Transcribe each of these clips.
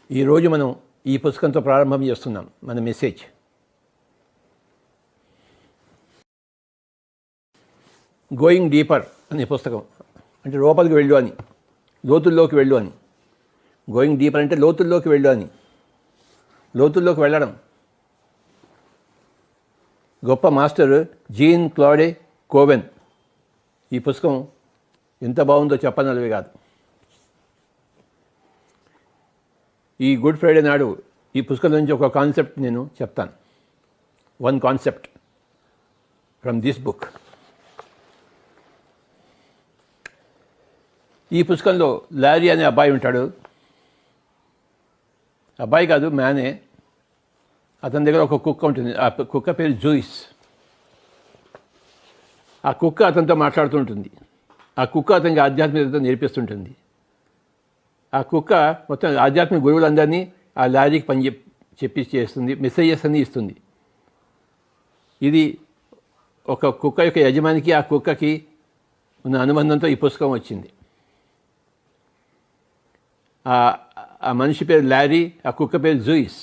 ఈరోజు మనం ఈ పుస్తకంతో ప్రారంభం చేస్తున్నాం మన మెసేజ్. గోయింగ్ డీపర్ అనే పుస్తకం. అంటే లోపలికి వెళ్ళు అని, లోతుల్లోకి వెళ్ళు అని. గోయింగ్ డీపర్ అంటే లోతుల్లోకి వెళ్ళు అని, లోతుల్లోకి వెళ్ళడం. గొప్ప మాస్టర్ జీన్ క్లాడే కోవెన్. ఈ పుస్తకం ఎంత బాగుందో చెప్పనలవి కాదు. ఈ గుడ్ ఫ్రైడే నాడు ఈ పుస్తకం నుంచి ఒక కాన్సెప్ట్ నేను చెప్తాను. One concept from this book. ఈ పుస్తకంలో లారీ అనే అబ్బాయి ఉంటాడు. అబ్బాయి కాదు, మ్యానే. అతని దగ్గర ఒక కుక్క ఉంటుంది. ఆ కుక్క పేరు జూయిస్. ఆ కుక్క అతనితో మాట్లాడుతూ ఉంటుంది. ఆ కుక్క అతనికి ఆధ్యాత్మికత నేర్పిస్తుంటుంది. ఆ కుక్క మొత్తం ఆధ్యాత్మిక గురువులందరినీ ఆ లారీకి పని చెప్పి చేస్తుంది, మెసేజెస్ అన్నీ ఇస్తుంది. ఇది ఒక కుక్క యొక్క యజమానికి ఆ కుక్కకి ఉన్న అనుబంధంతో ఈ పుస్తకం వచ్చింది. ఆ మనిషి పేరు లారీ, ఆ కుక్క పేరు జూయిస్.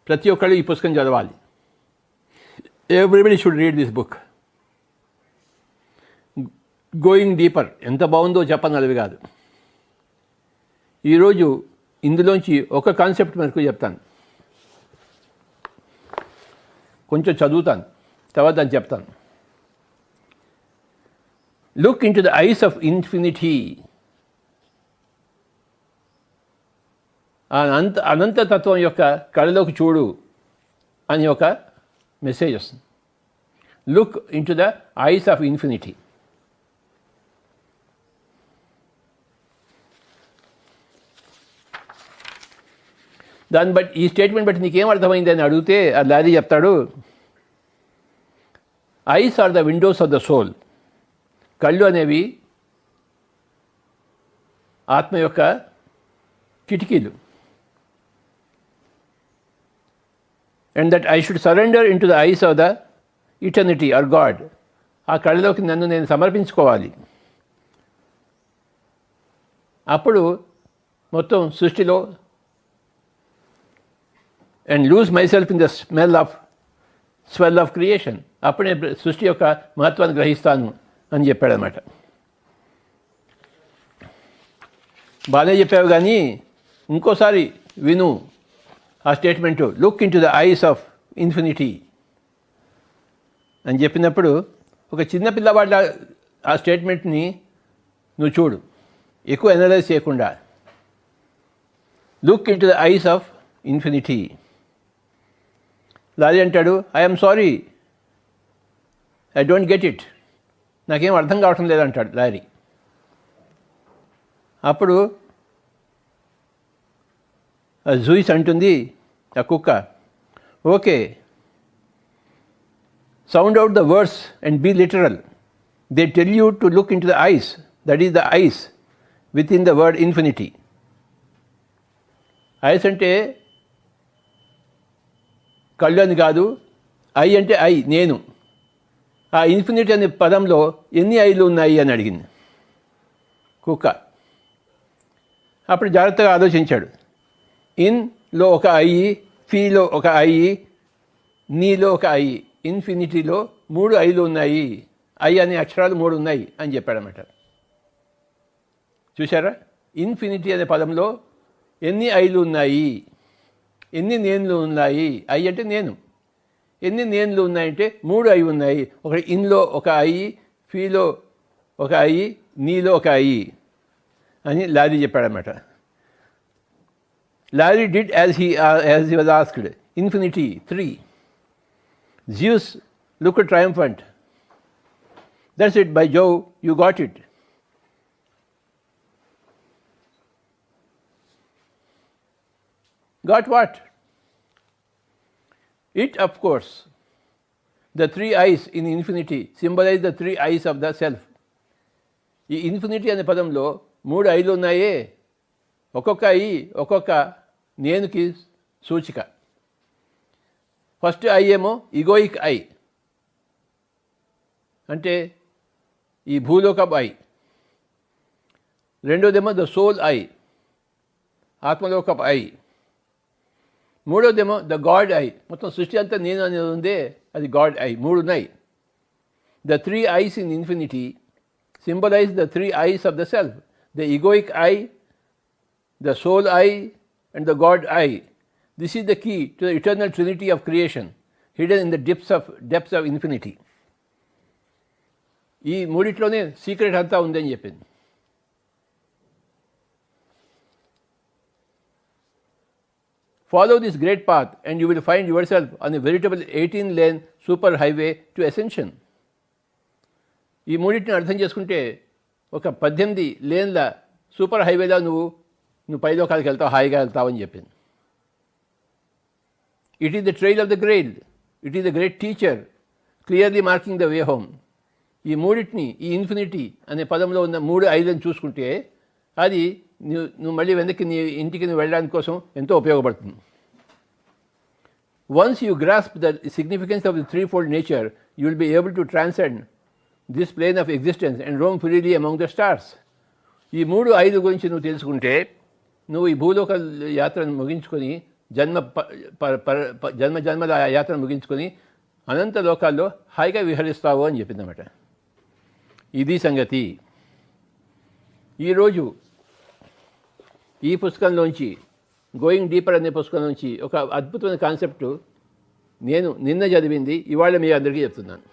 ప్రతి ఒక్కళ్ళు ఈ పుస్తకం చదవాలి. Everybody should read this book. Going deeper ఎంత బాగుందో చెప్పనలవి కాదు. ఈరోజు ఇందులోంచి ఒక కాన్సెప్ట్ మనకు చెప్తాను. కొంచెం చదువుతాను, తర్వాత అది చెప్తాను. Look into the eyes of infinity. అనంతతత్వం యొక్క కళలోకి చూడు అని ఒక మెసేజ్ వస్తుంది. Look into the eyes of infinity. దాన్ని బట్టి, ఈ స్టేట్మెంట్ బట్టి నీకేం అర్థమైంది అని అడిగితే ఆ లారీ చెప్తాడు, eyes are the windows of the soul. కళ్ళు అనేవి ఆత్మ యొక్క కిటికీలు. And that I should surrender into the eyes of the eternity or god. ఆ కళ్ళలోకి నన్ను నేను సమర్పించుకోవాలి. అప్పుడు మొత్తం సృష్టిలో and lose myself in the swell of creation. అప్పుడే సృష్టి యొక్క మహత్వాన్ని గ్రహిస్తాను అని చెప్పాడనమాట. బాగానే చెప్పావు, కానీ ఇంకోసారి విను ఆ statement. Look into the eyes of infinity అని చెప్పినప్పుడు ఒక చిన్న పిల్లవాళ్ళ ఆ స్టేట్మెంట్ని నువ్వు చూడు, ఎక్కువ అనలైజ్ చేయకుండా. Look into the eyes of infinity. Larry అంటాడు, I'm sorry, I don't get it. నాకేం అర్థం కావటం లేదంటాడు లారీ. అప్పుడు జూయిస్ అంటుంది, ఆ కుక్క, okay, sound out the words and be literal. They tell you to look into the eyes, that is the eyes within the word infinity. Eyes అంటే కళ్ళు అని కాదు, ఐ అంటే ఐ, నేను. ఆ ఇన్ఫినిటీ అనే పదంలో ఎన్ని ఐలు ఉన్నాయి అని అడిగింది కుక్క. అప్పుడు జాగ్రత్తగా ఆలోచించాడు. ఇన్లో ఒక ఐ, ఫీలో ఒక ఐ, నీలో ఒక ఐ. ఇన్ఫినిటీలో 3 ఐలు ఉన్నాయి. ఐ అనే అక్షరాలు 3 ఉన్నాయి అని చెప్పాడన్నమాట. చూసారా, ఇన్ఫినిటీ అనే పదంలో ఎన్ని ఐలు ఉన్నాయి, ఎన్ని నేనులు ఉన్నాయి. ఐ అంటే నేను. ఎన్ని నేనులు ఉన్నాయంటే 3 ఐ ఉన్నాయి. ఒకటి ఇన్లో ఒక ఐ, ఫీలో ఒక ఐ, నీలో ఒక ఐ అని లారీ చెప్పాడన్నమాట. Larry did as he was asked. Infinity 3. Zeus looked triumphant. That's it, by Jove, you got it. Got what? It, of course. The 3 eyes in infinity symbolize the 3 eyes of the self. ఈ infinity అనే పదంలో 3 ఐలు ఉన్నాయే. ఒక్కొక్క I ఒక్కొక్క నేనుకి సూచిక. First I ఏమో egoic I, అంటే ఈ భూలోకపు ఐ. రెండోదేమో ద సోల్ ఐ, ఆత్మలోకపు ఐ. మూడోదేమో ద గాడ్ ఐ. మొత్తం సృష్టి అంతా నేను అనేది ఉందే, అది గాడ్ ఐ. మూడు ఉన్నాయి. The three ice in infinity symbolize the three eyes of the self, the egoic eye, the soul eye, and the God eye. This is the key to the eternal trinity of creation, hidden in the depths of infinity. ఈ మూడిట్లోనే secret అంతా ఉందని చెప్పింది. Follow this great path and you will find yourself on a veritable 18-lane super highway to ascension. ఈ మూడింటిని అర్థం చేసుకుంటే ఒక 18 లేన్ల super హైవేలో నువ్వు పైలోకాలకు వెళ్తావు, హాయిగా వెళ్తావు అని చెప్పింది. It is the trail of the grade, it is the great teacher clearly marking the way home. ఈ మూడింటిని, ఈ ఇన్ఫినిటీ అనే పదంలో ఉన్న 3 ఐదులను చూసుకుంటే అది నువ్వు మళ్ళీ వెనక్కి నీ ఇంటికి నువ్వు వెళ్ళడానికి కోసం ఎంతో ఉపయోగపడుతుంది. Once you grasp the significance of the threefold nature, you will be able to transcend this plane of existence and roam freely among the stars. ఈ 3 ఐదు గురించి నువ్వు తెలుసుకుంటే నువ్వు ఈ భూలోక యాత్రను ముగించుకొని జన్మల యాత్రను ముగించుకొని అనంత లోకాల్లో హాయిగా విహరిస్తావు అని చెప్పిందన్నమాట. ఇది సంగతి. ఈరోజు ఈ పుస్తకంలోంచి, గోయింగ్ డీపర్ అనే పుస్తకంలోంచి ఒక అద్భుతమైన కాన్సెప్ట్ నేను నిన్న చదివింది, ఇవాళ మీ అందరికీ చెప్తున్నాను.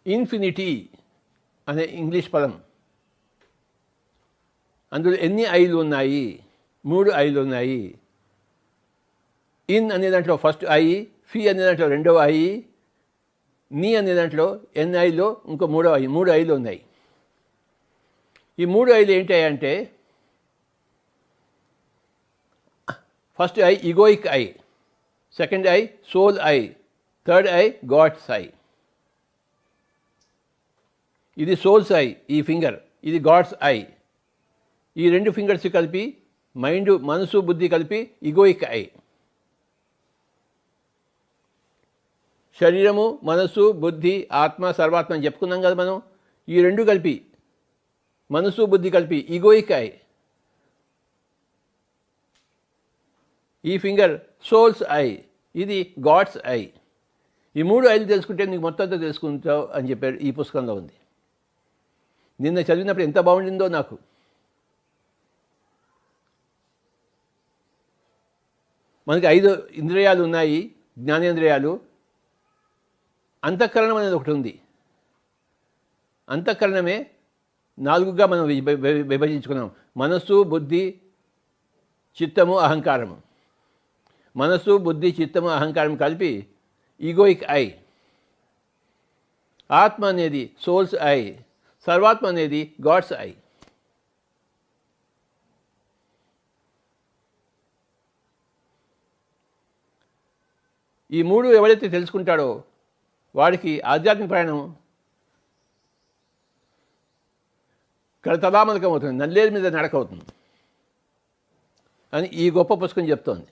ఇన్ఫినిటీ అనే ఇంగ్లీష్ పదం, అందులో ఎన్ని ఐలు ఉన్నాయి? 3 ఐలు ఉన్నాయి. ఇన్ అనే దాంట్లో ఫస్ట్ ఐ, ఫీ అనే దాంట్లో రెండవ ఐ, నీ అనే దాంట్లో ఎన్ ఐలో ఇంకో 3వ ఐ. 3 ఐలు ఉన్నాయి. ఈ 3 ఐలు ఏంటి అంటే, first eye egoic eye, second eye soul eye, third eye god's eye. ఇది సోల్స్ ఐ, ఈ ఫింగర్. ఇది గాడ్స్ ఐ. ఈ 2 ఫింగర్స్ కలిపి మైండ్, మనసు, బుద్ధి కలిపి ఈగోయిక్ ఐ. శరీరము, మనస్సు, బుద్ధి, ఆత్మ, సర్వాత్మ అని చెప్పుకున్నాం కదా మనం. ఈ 2 కలిపి, మనసు బుద్ధి కలిపి ఈగోయిక్ ఐ. ఈ ఫింగర్ సోల్స్ ఐ, ఇది గాడ్స్ ఐ. ఈ 3 ఐలు తెలుసుకుంటే నీకు మొత్తంతో తెలుసుకుంటావు అని చెప్పారు. ఈ పుస్తకంలో ఉంది. నిన్న చదివినప్పుడు ఎంత బాగుండిందో నాకు. మనకి 5 ఇంద్రియాలు ఉన్నాయి, జ్ఞానేంద్రియాలు. అంతఃకరణం అనేది ఒకటి ఉంది. అంతఃకరణమే 4గా మనం విభజించుకున్నాం. మనస్సు, బుద్ధి, చిత్తము, అహంకారము. మనస్సు, బుద్ధి, చిత్తము, అహంకారం కలిపి ఈగోయిక్ ఐ. ఆత్మ అనేది సోల్స్ ఐ, సర్వాత్మ అనేది గాడ్స్ ఐ. ఈ 3 ఎవరైతే తెలుసుకుంటాడో వాడికి ఆధ్యాత్మిక ప్రయాణం కరతలామలకం అవుతుంది, నల్లేరు మీద నడక అవుతుంది అని ఈ గొప్ప పుస్తకం చెప్తోంది.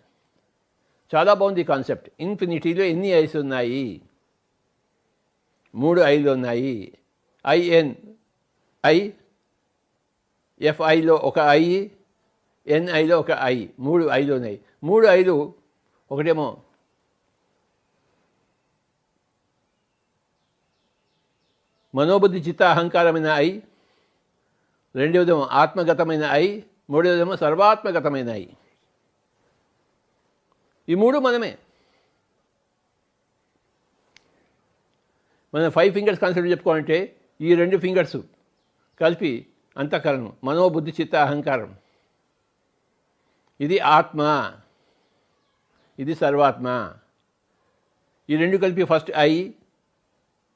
చాలా బాగుంది ఈ కాన్సెప్ట్. ఇన్ఫినిటీలో ఎన్ని ఐస్ ఉన్నాయి? 3 ఐలు ఉన్నాయి. ఐఎన్ ఐ, ఎఫ్ఐలో ఒక ఐ, ఎన్ఐలో ఒక ఐ. 3 ఐలు ఉన్నాయి. 3 ఐలు ఒకటేమో మనోబుద్ధి చిత్త అహంకారమైన ఐ, రెండవదేమో ఆత్మగతమైన ఐ, మూడవదేమో సర్వాత్మగతమైన ఐ. ఈ 3 మనమే. మనం 5 ఫింగర్స్ కాన్సెప్ట్ చెప్పుకోవాలంటే ఈ 2 ఫింగర్స్ కలిపి అంతఃకరణం, మనోబుద్ధి చిత్త అహంకారం. ఇది ఆత్మ, ఇది సర్వాత్మ. ఈ 2 కలిపి ఫస్ట్ ఐ,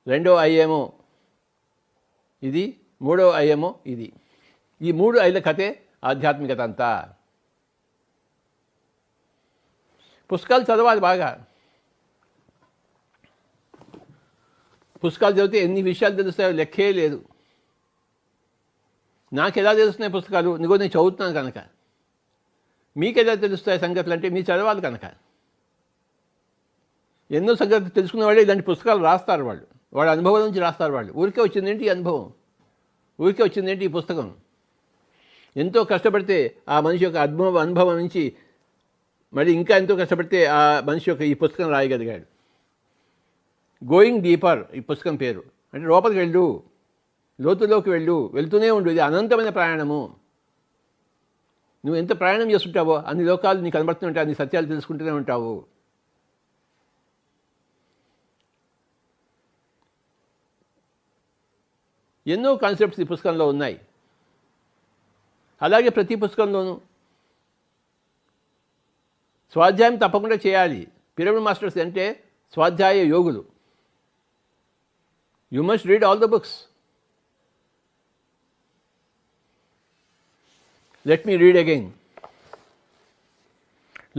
రెండవ ఐ ఏమో ఇది, మూడవ ఐ ఏమో ఇది. ఈ 3 ఐల కథే ఆధ్యాత్మికత అంతా. పుస్తకాలు చదవాలి బాగా. పుస్తకాలు చదివితే ఎన్ని విషయాలు తెలుస్తాయో లెక్కే లేదు. నాకు ఎలా తెలుస్తున్నాయి పుస్తకాలు? నేను చదువుతున్నాను కనుక. మీకు ఎలా తెలుస్తాయి సంగతులు అంటే మీరు చదవాలి కనుక. ఎన్నో సంగతులు తెలుసుకునే వాళ్ళే ఇలాంటి పుస్తకాలు రాస్తారు. వాళ్ళ అనుభవం నుంచి రాస్తారు. ఊరికే వచ్చిందేంటి ఈ అనుభవం. ఊరికే వచ్చిందేంటి ఈ పుస్తకం? ఎంతో కష్టపడితే ఆ మనిషి యొక్క అనుభవం నుంచి మరి ఇంకా ఎంతో కష్టపడితే ఆ మనిషి యొక్క ఈ పుస్తకం రాయగలిగాడు. గోయింగ్ డీపర్ ఈ పుస్తకం పేరు. అంటే లోపలికి వెళ్ళు, లోతులోకి వెళ్తూనే ఉండు. ఇది అనంతమైన ప్రయాణము. నువ్వు ఎంత ప్రయాణం చేస్తుంటావో అన్ని లోకాలు నీకు కనబడుతూ ఉంటాయి, అన్ని సత్యాలు తెలుసుకుంటూనే ఉంటావు. ఎన్నో కాన్సెప్ట్స్ ఈ పుస్తకంలో ఉన్నాయి. అలాగే ప్రతి పుస్తకంలోనూ స్వాధ్యాయం తప్పకుండా చేయాలి. పిరమిడ్ మాస్టర్స్ అంటే స్వాధ్యాయ యోగులు. You must read all the books. Let me read again.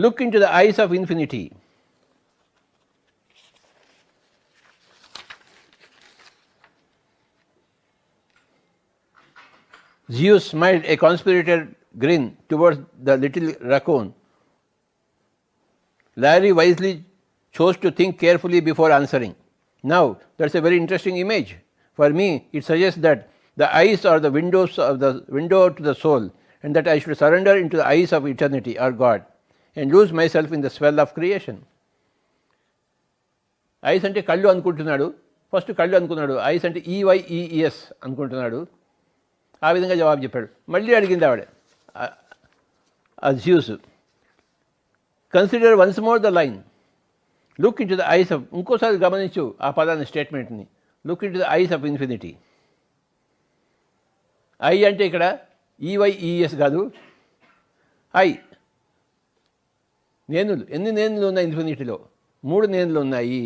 Look into the eyes of infinity. Zeus smiled a conspirator grin towards the little raccoon. Larry wisely chose to think carefully before answering. Now, that's a very interesting image. For me, it suggests that the eyes are the window to the soul, and that I should surrender into the eyes of eternity or God and lose myself in the swell of creation. Ice అంటే కళ్ళు అనుకుంటున్నాడు. First కళ్ళు అనుకున్నాడు. Ice అంటే EYES అనుకుంటున్నాడు. ఆ విధంగా జవాబు చెప్పాడు. మళ్ళీ అడిగింది ఆవిడ Zeus. Consider once more the line. Look into the eyes of, ఇంకోసారి గమనించు ఆ పదాన్ని, స్టేట్మెంట్ని. Look into the eyes of infinity. I అంటే ఇక్కడ EYES కాదు, ఐ. నేనులు. ఎన్ని నేనులు ఉన్నాయి ఇన్ఫినిటీలో? 3 నేనులు ఉన్నాయి.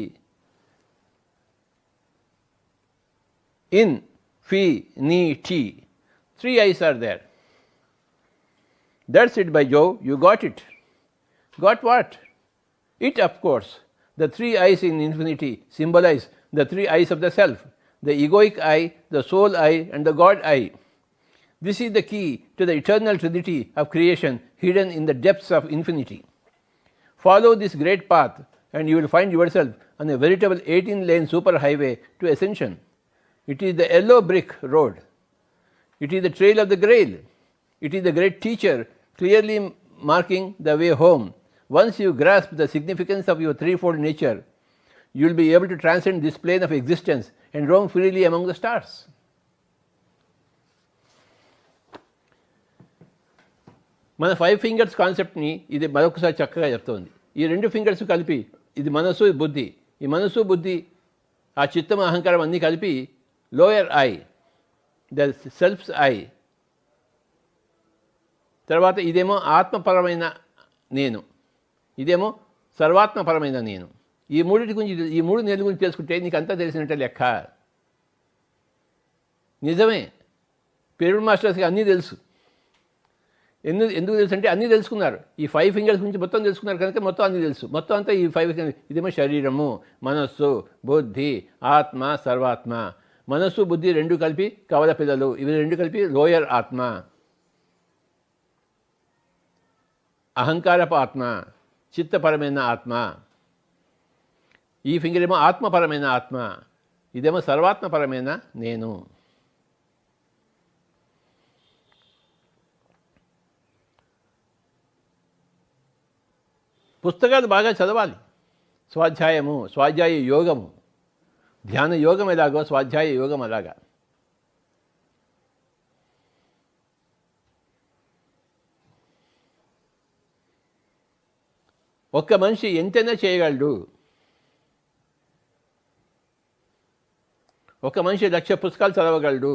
ఇన్, ఫీ, నీ, tea. 3 eyes are there. That's it, by Jove, you got it. Got what? It, of course. The 3 eyes in infinity symbolize the 3 eyes of the self, the egoic eye, the soul eye, and the God eye. This is the key to the eternal trinity of creation hidden in the depths of infinity. Follow this great path and you will find yourself on a veritable 18-lane superhighway to ascension. It is the yellow brick road. It is the trail of the Grail. It is the great teacher clearly marking the way home. Once you grasp the significance of your threefold nature, you will be able to transcend this plane of existence and roam freely among the stars. మన 5 fingers కాన్సెప్ట్ని ఇది మరొకసారి చక్కగా చెప్తోంది. ఈ 2 fingers కలిపి, ఇది మనసు, బుద్ధి. ఈ మనసు, బుద్ధి, ఆ చిత్తం, అహంకారం అన్నీ కలిపి lower eye, the self's eye. తర్వాత ఇదేమో ఆత్మపరమైన నేను, ఇదేమో సర్వాత్మపరమైన నేను. ఈ మూడింటి గురించి, ఈ 3 నేల గురించి తెలుసుకుంటే నీకు అంతా తెలిసినట్టే లెక్క. నిజమే, పిరమిడ్ మాస్టర్స్కి అన్నీ తెలుసు. ఎందుకు తెలుసు అంటే అన్నీ తెలుసుకున్నారు. ఈ 5 ఫింగర్స్ గురించి మొత్తం తెలుసుకున్నారు కనుక మొత్తం అన్నీ తెలుసు. మొత్తం అంతా ఈ 5 ఫింగర్స్. ఇదేమో శరీరము, మనస్సు, బుద్ధి, ఆత్మ, సర్వాత్మ. మనస్సు, బుద్ధి 2 కలిపి కవల పిల్లలు, ఇవి 2 కలిపి లోయర్ ఆత్మ. అహంకారపు ఆత్మ, చిత్తపరమైన ఆత్మ. ఈ ఫింగర్ ఏమో ఆత్మపరమైన ఆత్మ, ఇదేమో సర్వాత్మపరమైన నేను. పుస్తకాలు బాగా చదవాలి. స్వాధ్యాయము, స్వాధ్యాయ యోగము, ధ్యాన యోగం ఎలాగో స్వాధ్యాయ యోగం అలాగా. ఒక్క మనిషి ఎంతైనా చేయగలడు. ఒక మనిషి 1,00,000 పుస్తకాలు చదవగలడు.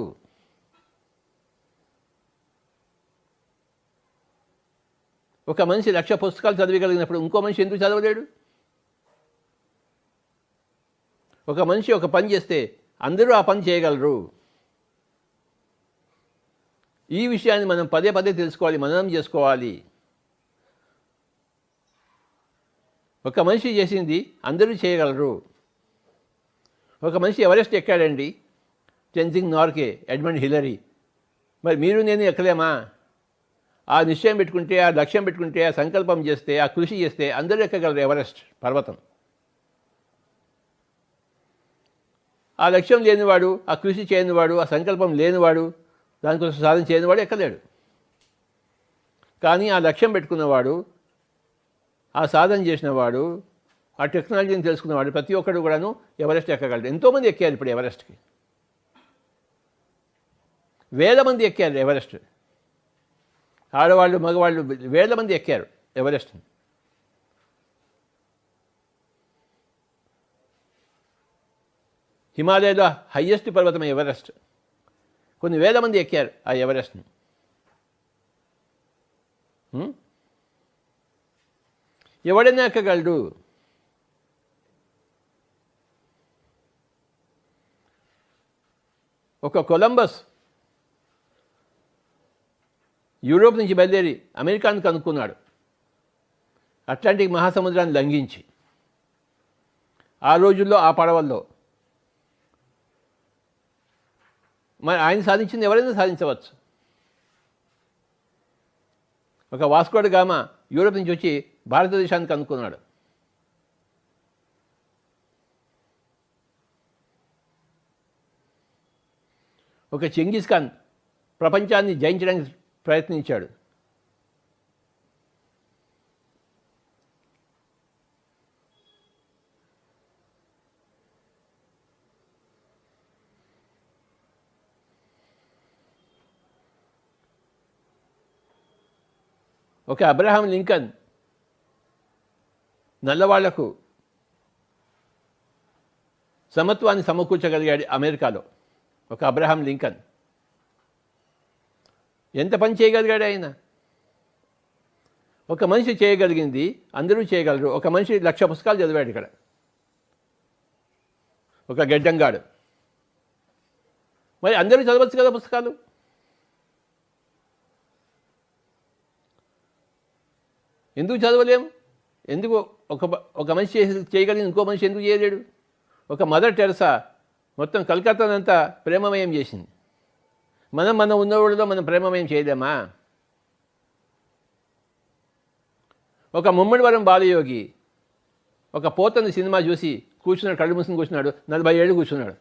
ఒక మనిషి 1,00,000 పుస్తకాలు చదివగలిగినప్పుడు ఇంకో మనిషి ఎందుకు చదవలేడు? ఒక మనిషి ఒక పని చేస్తే అందరూ ఆ పని చేయగలరు. ఈ విషయాన్ని మనం పదే పదే తెలుసుకోవాలి, మననం చేసుకోవాలి. ఒక మనిషి చేసింది అందరూ చేయగలరు. ఒక మనిషి ఎవరెస్ట్ ఎక్కాడండి, టెన్జింగ్ నార్గే, ఎడ్మండ్ హిలరీ. మరి మీరు నేను ఎక్కలేమా? ఆ నిశ్చయం పెట్టుకుంటే, ఆ లక్ష్యం పెట్టుకుంటే, ఆ సంకల్పం చేస్తే, ఆ కృషి చేస్తే అందరూ ఎక్కగలరు ఎవరెస్ట్ పర్వతం. ఆ లక్ష్యం లేనివాడు, ఆ కృషి చేయనివాడు, ఆ సంకల్పం లేనివాడు దానికోసం సాధన చేయని వాడు ఎక్కలేడు. కానీ ఆ లక్ష్యం పెట్టుకున్నవాడు, ఆ సాధన చేసినవాడు, ఆ టెక్నాలజీని తెలుసుకున్నవాడు ప్రతి ఒక్కడు కూడాను ఎవరెస్ట్ ఎక్కగలడు. ఎంతోమంది ఎక్కారు ఇప్పుడు ఎవరెస్ట్కి, వేల మంది ఎక్కారు ఎవరెస్ట్. ఆడవాళ్ళు మగవాళ్ళు వేల మంది ఎక్కారు ఎవరెస్ట్. హిమాలయాలో హయ్యెస్ట్ పర్వతం ఎవరెస్ట్. కొన్ని వేల మంది ఎక్కారు ఆ ఎవరెస్ట్ని. ఎవడైనా ఎక్కగలడు. ఒక కొలంబస్ యూరోప్ నుంచి బయలుదేరి అమెరికాను కనుక్కున్నాడు, అట్లాంటిక్ మహాసముద్రాన్ని లంఘించి. ఆ రోజుల్లో ఆ పడవల్లో. మరి ఆయన సాధించింది ఎవరైనా సాధించవచ్చు. ఒక వాస్కో డ గామా యూరోప్ నుంచి వచ్చి భారతదేశాన్ని కనుక్కున్నాడు. ఒక చెంగిస్ ఖాన్ ప్రపంచాన్ని జయించడానికి ప్రయత్నించాడు. ఒక అబ్రహాం లింకన్ నల్లవాళ్లకు సమత్వాన్ని సమకూర్చగలిగాడు అమెరికాలో. ఒక అబ్రహాం లింకన్ ఎంత పని చేయగలిగాడు ఆయన. ఒక మనిషి చేయగలిగింది అందరూ చేయగలరు. ఒక మనిషి 1,00,000 పుస్తకాలు చదివాడు ఇక్కడ. ఒక గెడ్డంగాడు. మరి అందరూ చదవచ్చు కదా పుస్తకాలు. ఎందుకు చదవలేము? ఎందుకు ఒక మనిషి చేయగలిగింది ఇంకో మనిషి ఎందుకు చేయలేడు? ఒక మదర్ టెరెసా మొత్తం కలకత్తానంతా ప్రేమమయం చేసింది. మనం ఉన్నవాళ్ళలో మనం ప్రేమమయం చేయలేమా? ఒక ముమ్మడివరం బాలయోగి ఒక పోతని సినిమా చూసి కూర్చున్నాడు, కళ్ళు మూసుకుని కూర్చున్నాడు. 40 ఏళ్ళు కూర్చున్నాడు.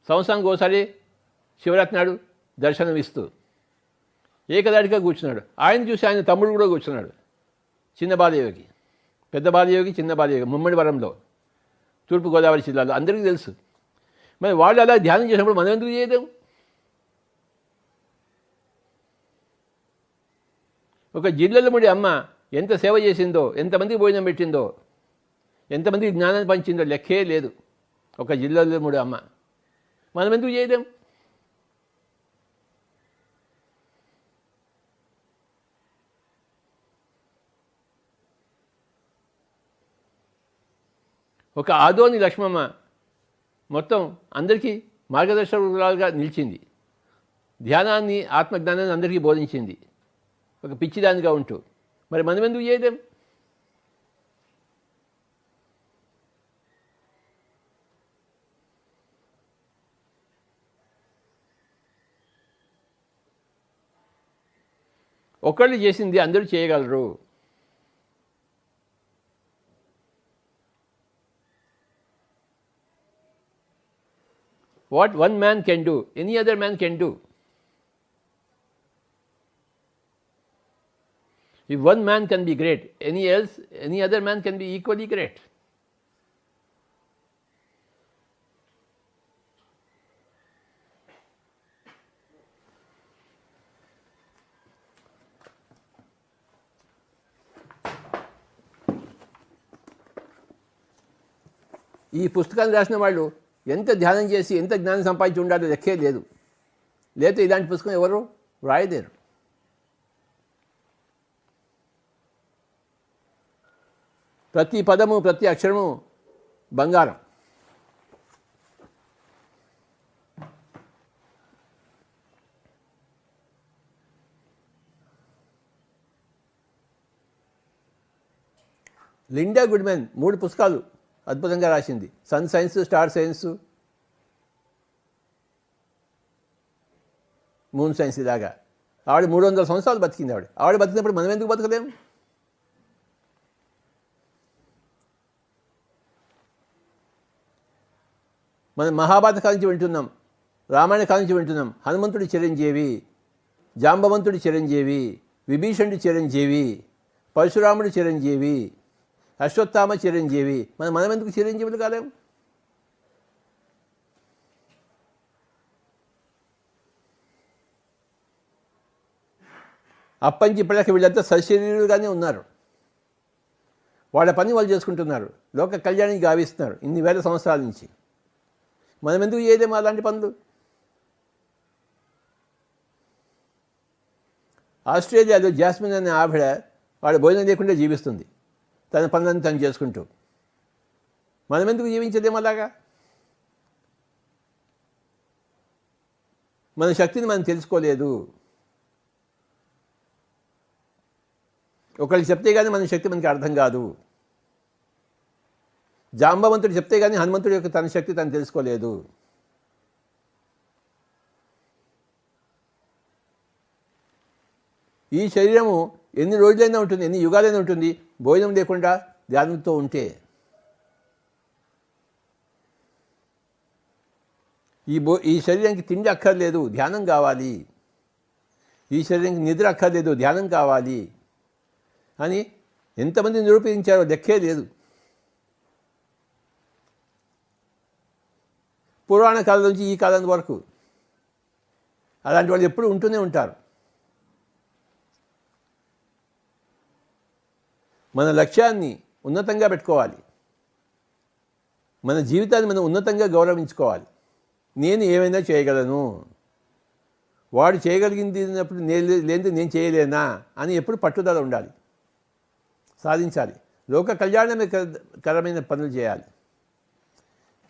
సంవత్సరానికి ఒకసారి శివరాత్రి నాడు దర్శనం ఇస్తూ ఏకదాటిగా కూర్చున్నాడు. ఆయన చూసి ఆయన తమ్ముడు కూడా కూర్చున్నాడు. చిన్న బాలయోగి, పెద్ద బాలయోగి, చిన్న బాలయోగి, ముమ్మడివరంలో, తూర్పుగోదావరి జిల్లాలో. అందరికీ తెలుసు. మరి వాళ్ళు అలా ధ్యానం చేసినప్పుడు మనం ఎందుకు చేయలేము? ఒక జిల్లెలముడి అమ్మ ఎంత సేవ చేసిందో, ఎంతమందికి భోజనం పెట్టిందో, ఎంతమందికి జ్ఞానాన్ని పంచిందో లెక్కే లేదు. ఒక జిల్లెలముడి అమ్మ. మనం ఎందుకు చేయలేం? ఒక ఆదోని లక్ష్మమ్మ మొత్తం అందరికీ మార్గదర్శకురాలుగా నిలిచింది. ధ్యానాన్ని, ఆత్మజ్ఞానాన్ని అందరికీ బోధించింది, ఒక పిచ్చిదానిగా ఉంటూ. మరి మనం ఎందుకు చేయలేం? ఒకళ్ళు చేసింది అందరూ చేయగలరు. What one man can do, any other man can do. If one man can be great, any other man can be equally great. ఈ పుస్తకాలు రాసిన వాళ్ళు ఎంత ధ్యానం చేసి ఎంత జ్ఞానం సంపాదించి ఉండాలో లెక్కే లేదు. లేకపోతే ఇలాంటి పుస్తకం ఎవరు రాయలేరు. ప్రతి పదము, ప్రతి అక్షరము బంగారం. లిండా గుడ్మెన్ 3 పుస్తకాలు అద్భుతంగా రాసింది. Sun signs, star signs, moon signs. ఇలాగా ఆవిడ 300 సంవత్సరాలు బతికింది. ఆవిడ బతికినప్పుడు మనం ఎందుకు బతకలేము? మనం మహాభారత కాలం నుంచి వింటున్నాం, రామాయణ కాలం నుంచి వింటున్నాం. హనుమంతుడి చిరంజీవి, జాంబవంతుడి చిరంజీవి, విభీషణుడి చిరంజీవి, పరశురాముడి చిరంజీవి, అశ్వత్థామ చిరంజీవి. మనం ఎందుకు చిరంజీవులు కాలేం? అప్పటి నుంచి ఇప్పటిదాకా వీళ్ళంతా సశరీరులుగానే ఉన్నారు. వాళ్ళ పని వాళ్ళు చేసుకుంటున్నారు, లోక కళ్యాణానికి గావిస్తున్నారు ఇన్ని వేల సంవత్సరాల నుంచి. మనం ఎందుకు చేయలేము అలాంటి పనులు? ఆస్ట్రేలియాలో జాస్మిన్ అనే ఆవిడ వాడు భోజనం లేకుండా జీవిస్తుంది, తన పనులను తను చేసుకుంటూ. మనం ఎందుకు జీవించలేము అలాగా? మన శక్తిని మనం తెలుసుకోలేదు. ఒకరికి చెప్తే కానీ మన శక్తి మనకి అర్థం కాదు. జాంబవంతుడు చెప్తే కానీ హనుమంతుడి యొక్క తన శక్తి తను తెలుసుకోలేదు. ఈ శరీరము ఎన్ని రోజులైనా ఉంటుంది, ఎన్ని యుగాలైనా ఉంటుంది భోజనం లేకుండా ధ్యానంతో ఉంటే. ఈ శరీరానికి తిండి అక్కర్లేదు, ధ్యానం కావాలి. ఈ శరీరానికి నిద్ర అక్కర్లేదు, ధ్యానం కావాలి అని ఎంతమంది నిరూపించారో లెక్కే లేదు. పురాణ కాలం నుంచి ఈ కాలం వరకు అలాంటి వాళ్ళు ఎప్పుడు ఉంటూనే ఉంటారు. మన లక్ష్యాన్ని ఉన్నతంగా పెట్టుకోవాలి, మన జీవితాన్ని మనం ఉన్నతంగా గౌరవించుకోవాలి. నేను ఏమైనా చేయగలను, వాడు చేయగలిగింది లేనిది నేను చేయలేనా అని ఎప్పుడు పట్టుదల ఉండాలి, సాధించాలి. లోక కళ్యాణకరమైన పనులు చేయాలి.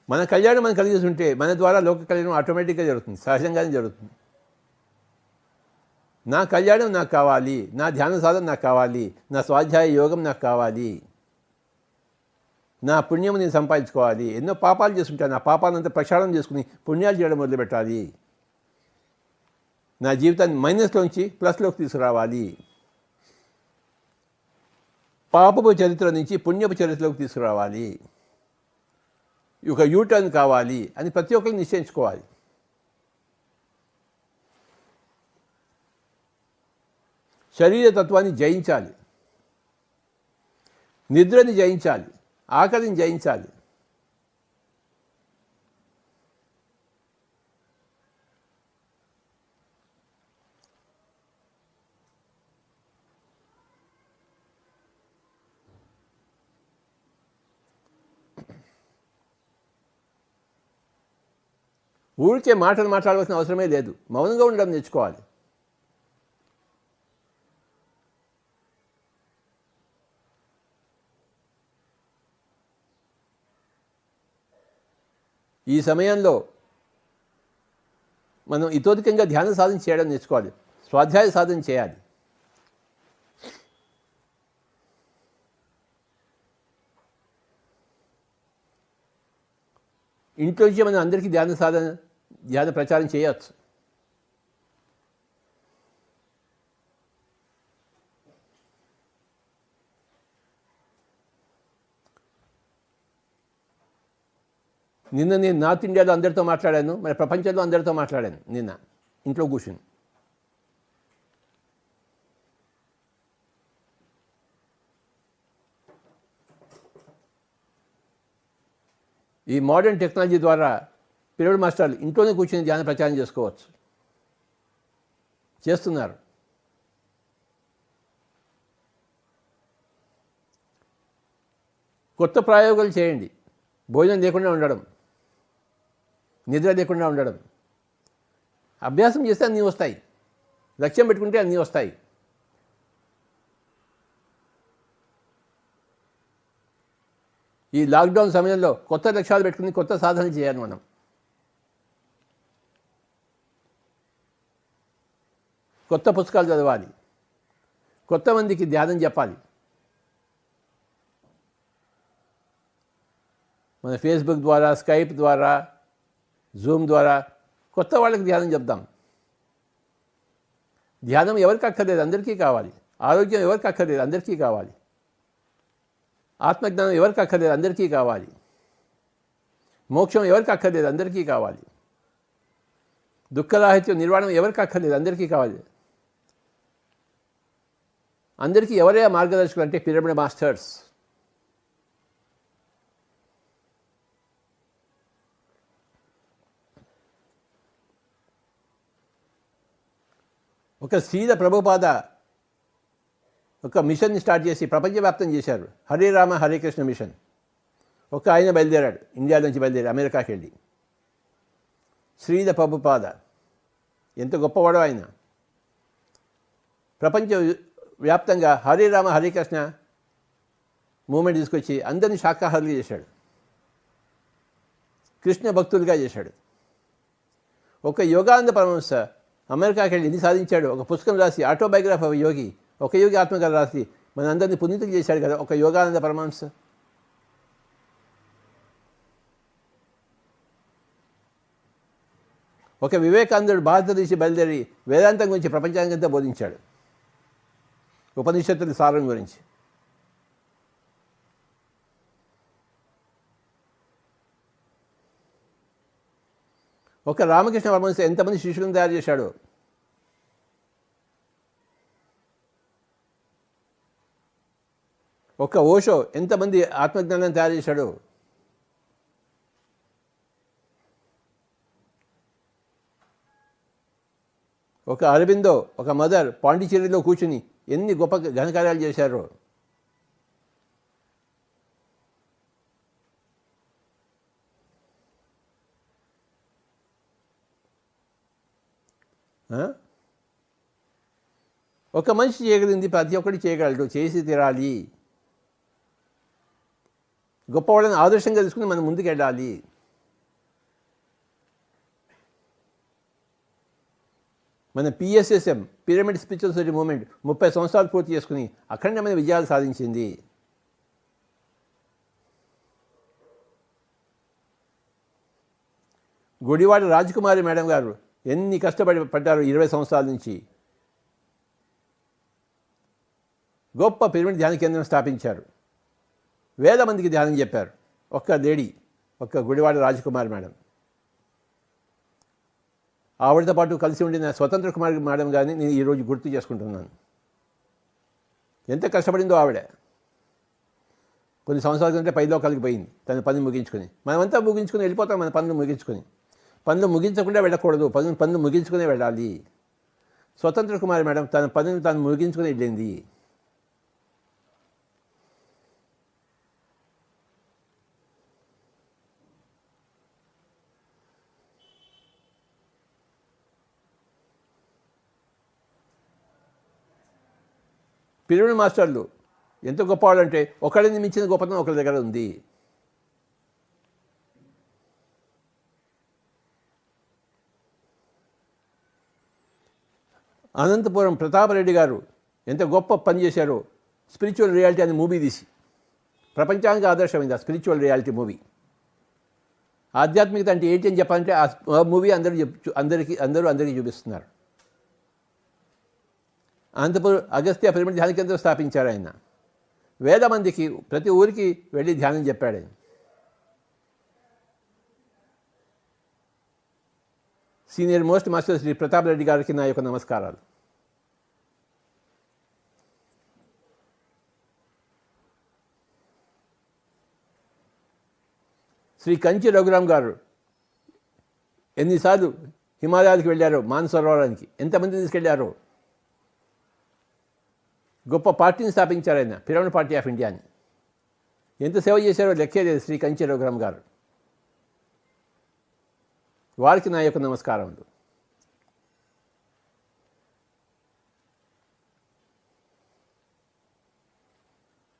మన కళ్యాణం మనం కలిగి ఉంటే మన ద్వారా లోక కళ్యాణం ఆటోమేటిక్గా జరుగుతుంది, సహజంగానే జరుగుతుంది. నా కళ్యాణం నాకు కావాలి, నా ధ్యాన సాధన నాకు కావాలి, నా స్వాధ్యాయ యోగం నాకు కావాలి, నా పుణ్యం నేను సంపాదించుకోవాలి. ఎన్నో పాపాలు చేసుకుంటాను, ఆ పాపాలంతా ప్రక్షాళన చేసుకుని పుణ్యాలు చేయడం మొదలుపెట్టాలి. నా జీవితాన్ని మైనస్లోంచి ప్లస్లోకి తీసుకురావాలి. పాపపు చరిత్ర నుంచి పుణ్యపు చరిత్రలోకి తీసుకురావాలి. ఒక యూటర్న్ కావాలి అని ప్రతి ఒక్కరు నిశ్చయించుకోవాలి. శరీరతత్వాన్ని జయించాలి, నిద్రని జయించాలి, ఆకలిని జయించాలి. ఊరికే మాటలు మాట్లాడవలసిన అవసరమే లేదు, మౌనంగా ఉండడం నేర్చుకోవాలి. ఈ సమయంలో మనం ఇతోధికంగా ధ్యాన సాధన చేయడం నేర్చుకోవాలి, స్వాధ్యాయ సాధన చేయాలి. ఇంట్లో నుంచి మనం అందరికీ ధ్యాన ప్రచారం చేయవచ్చు. నిన్న నేను నార్త్ ఇండియాలో అందరితో మాట్లాడాను, మరి ప్రపంచంలో అందరితో మాట్లాడాను నిన్న ఇంట్లో కూర్చుని. ఈ మోడర్న్ టెక్నాలజీ ద్వారా పిరమిడ్ మాస్టర్లు ఇంట్లోనే కూర్చొని ధ్యాన ప్రచారం చేసుకోవచ్చు, చేస్తున్నారు. కొత్త ప్రయోగాలు చేయండి. భోజనం లేకుండా ఉండడం, నిద్ర లేకుండా ఉండడం. అభ్యాసం చేస్తే అన్నీ వస్తాయి, లక్ష్యం పెట్టుకుంటే అన్నీ వస్తాయి. ఈ లాక్డౌన్ సమయంలో కొత్త లక్ష్యాలు పెట్టుకుని కొత్త సాధనలు చేయాలి. మనం కొత్త పుస్తకాలు చదవాలి, కొత్త మందికి ధ్యానం చెప్పాలి. మన ఫేస్బుక్ ద్వారా, స్కైప్ ద్వారా, జూమ్ ద్వారా కొత్త వాళ్ళకి ధ్యానం చెప్దాం. ధ్యానం ఎవరికి అక్కర్లేదు, అందరికీ కావాలి. ఆరోగ్యం ఎవరికి అక్కర్లేదు, అందరికీ కావాలి. ఆత్మజ్ఞానం ఎవరికి అక్కర్లేదు, అందరికీ కావాలి. మోక్షం ఎవరికి అక్కర్లేదు, అందరికీ కావాలి. దుఃఖరాహిత్యం నిర్వాణం ఎవరికి అక్కర్లేదు, అందరికీ కావాలి. అందరికీ ఎవరే మార్గదర్శకులు అంటే పిరమిడ్ మాస్టర్స్. ఒక శ్రీల ప్రభుపాద ఒక మిషన్ని స్టార్ట్ చేసి ప్రపంచవ్యాప్తం చేశారు. హరే రామ హరే కృష్ణ మిషన్. ఒక ఆయన బయలుదేరాడు, ఇండియా నుంచి బయలుదేరి అమెరికాకి వెళ్ళి. శ్రీల ప్రభుపాద ఎంత గొప్పవాడో ఆయన. ప్రపంచ వ్యాప్తంగా హరే రామ హరే కృష్ణ మూమెంట్ తీసుకొచ్చి అందరినీ శాకాహారులు చేశాడు, కృష్ణ భక్తులుగా చేశాడు. ఒక యోగానంద పరమహంస అమెరికాకి వెళ్ళి ఎన్ని సాధించాడు. ఒక పుస్తకం రాసి, ఆటోబయోగ్రఫీ ఆఫ్ యోగి, ఒక యోగి ఆత్మకథ రాసి మన అందరినీ పునీతులు చేశాడు కదా ఒక యోగానంద పరమహంస. ఒక వివేకానందుడు భారతదేశం బయలుదేరి వేదాంతం గురించి ప్రపంచానికంతా బోధించాడు, ఉపనిషత్తుల సారం గురించి. ఒక రామకృష్ణ పరమహంస ఎంతమంది శిష్యులను తయారు చేశాడు. ఒక ఓషో ఎంతమంది ఆత్మజ్ఞానాన్ని తయారు చేశాడు. ఒక అరబిందో, ఒక మదర్ పాండిచేరిలో కూర్చుని ఎన్ని గొప్ప ఘనకార్యాలు చేశారో. ఒక మనిషి చేయగలిగింది ప్రతి ఒక్కటి చేయగలడు, చేసి తీరాలి. గొప్పవాళ్ళని ఆదర్శంగా తీసుకుని మనం ముందుకు వెళ్ళాలి. మన PSSM pyramid spiritual society movement 30 సంవత్సరాలు పూర్తి చేసుకుని అఖండమైన విజయాలు సాధించింది. గుడివాడ రాజకుమారి మేడం గారు ఎన్ని పడ్డారు 20 సంవత్సరాల నుంచి. గొప్ప పిరమిడ్ ధ్యాన కేంద్రం స్థాపించారు, వేల మందికి ధ్యానం చెప్పారు. ఒక్క లేడీ, ఒక్క గుడివాడ రాజకుమారి మేడం. ఆవిడతో పాటు కలిసి ఉండిన స్వతంత్ర కుమార్ మేడం గారిని నేను ఈరోజు గుర్తు చేసుకుంటున్నాను. ఎంత కష్టపడిందో ఆవిడ. కొన్ని సంవత్సరాల కంటే పైలోకాలకి పోయింది తన పని ముగించుకొని. మనమంతా ముగించుకొని వెళ్ళిపోతాం, మన పనులు ముగించుకొని. పనులు ముగించకుండా వెళ్ళకూడదు, పనులు ముగించుకునే వెళ్ళాలి. స్వతంత్ర కుమారి మేడం తన పనిని తాను ముగించుకొని వెళ్ళింది. పిరమిడ్ మాస్టర్లు ఎంత గొప్పవాళ్ళంటే ఒకళ్ళని మించిన గొప్పతనం ఒకరి దగ్గర ఉంది. అనంతపురం ప్రతాపరెడ్డి గారు ఎంత గొప్ప పని చేశారో. స్పిరిచువల్ రియాలిటీ అనే మూవీ తీసి ప్రపంచానికి ఆదర్శమైంది ఆ స్పిరిచువల్ రియాలిటీ మూవీ. ఆధ్యాత్మికత అంటే ఏంటి అని చెప్పాలంటే ఆ మూవీ అందరికీ చూపిస్తున్నారు. అనంతపురం అగస్త్య పిరమిడ్ ధ్యాన కేంద్రం స్థాపించారు ఆయన. వేల మందికి ప్రతి ఊరికి వెళ్ళి ధ్యానం చెప్పాడు ఆయన. Senior most master Shri Pratap Reddy గారికి నా యొక్క నమస్కారాలు. శ్రీ కంచి రఘురామ్ గారు ఎన్నిసార్లు హిమాలయాలకు వెళ్ళారో, మానసరోవరానికి ఎంతమంది తీసుకెళ్లారో. గొప్ప పార్టీని స్థాపించారు ఆయన, పిరమిడ్ పార్టీ ఆఫ్ ఇండియా అని. ఎంత సేవ చేశారో లెక్కే లేదు శ్రీ కంచి రఘురామ్ గారు. వారికి నా యొక్క నమస్కారములు.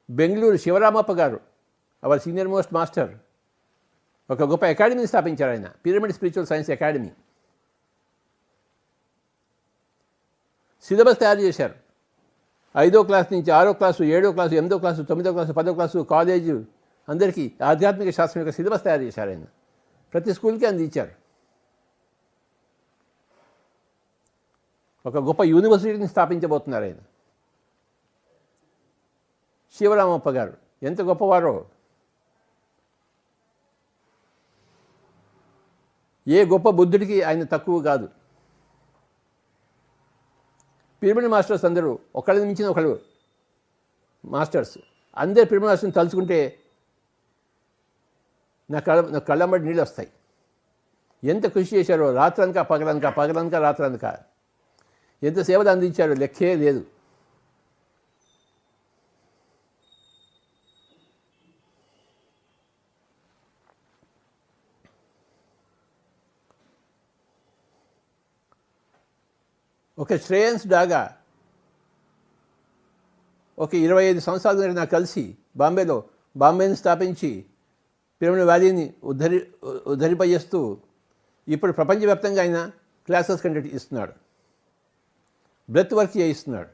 బెంగళూరు శివరామప్ప గారు అవర్ సీనియర్ మోస్ట్ మాస్టర్ ఒక గొప్ప అకాడమీని స్థాపించారు ఆయన, pyramid spiritual science academy. Syllabus తయారు చేశారు. 5వ క్లాస్ నుంచి 6వ క్లాసు, 7వ క్లాసు, 8వ క్లాసు, 9వ క్లాసు, 10వ క్లాసు, కాలేజు అందరికీ ఆధ్యాత్మిక శాస్త్రం యొక్క సిలబస్ తయారు చేశారు ఆయన. ప్రతి స్కూల్కి అందించారు. ఒక గొప్ప యూనివర్సిటీని స్థాపించబోతున్నారు ఆయన. శివరామప్ప గారు ఎంత గొప్పవారో. ఏ గొప్ప బుద్ధుడికి ఆయన తక్కువ కాదు. పిరమిడ్ మాస్టర్స్ అందరూ ఒకళ్ళని మించిన ఒకళ్ళు మాస్టర్స్. అందరు పిరమిడ్ మాస్టర్ని తలుచుకుంటే నా కళ్ళమ్మడి నీళ్ళు వస్తాయి. ఎంత కృషి చేశారో, రాత్రనక పగలనక రాత్రనక ఎంత సేవలు అందించారో లెక్కే లేదు. ఒక శ్రేయన్స్ డాగా ఒక 25 సంవత్సరాల నాకు కలిసి బాంబేని స్థాపించి పిరమిడ్ వ్యాలీని ఉద్ధరింపజేస్తూ ఇప్పుడు ప్రపంచవ్యాప్తంగా ఆయన క్లాసెస్ కండక్ట్ ఇస్తున్నాడు, బ్రెత్ వర్క్ చేయిస్తున్నాడు.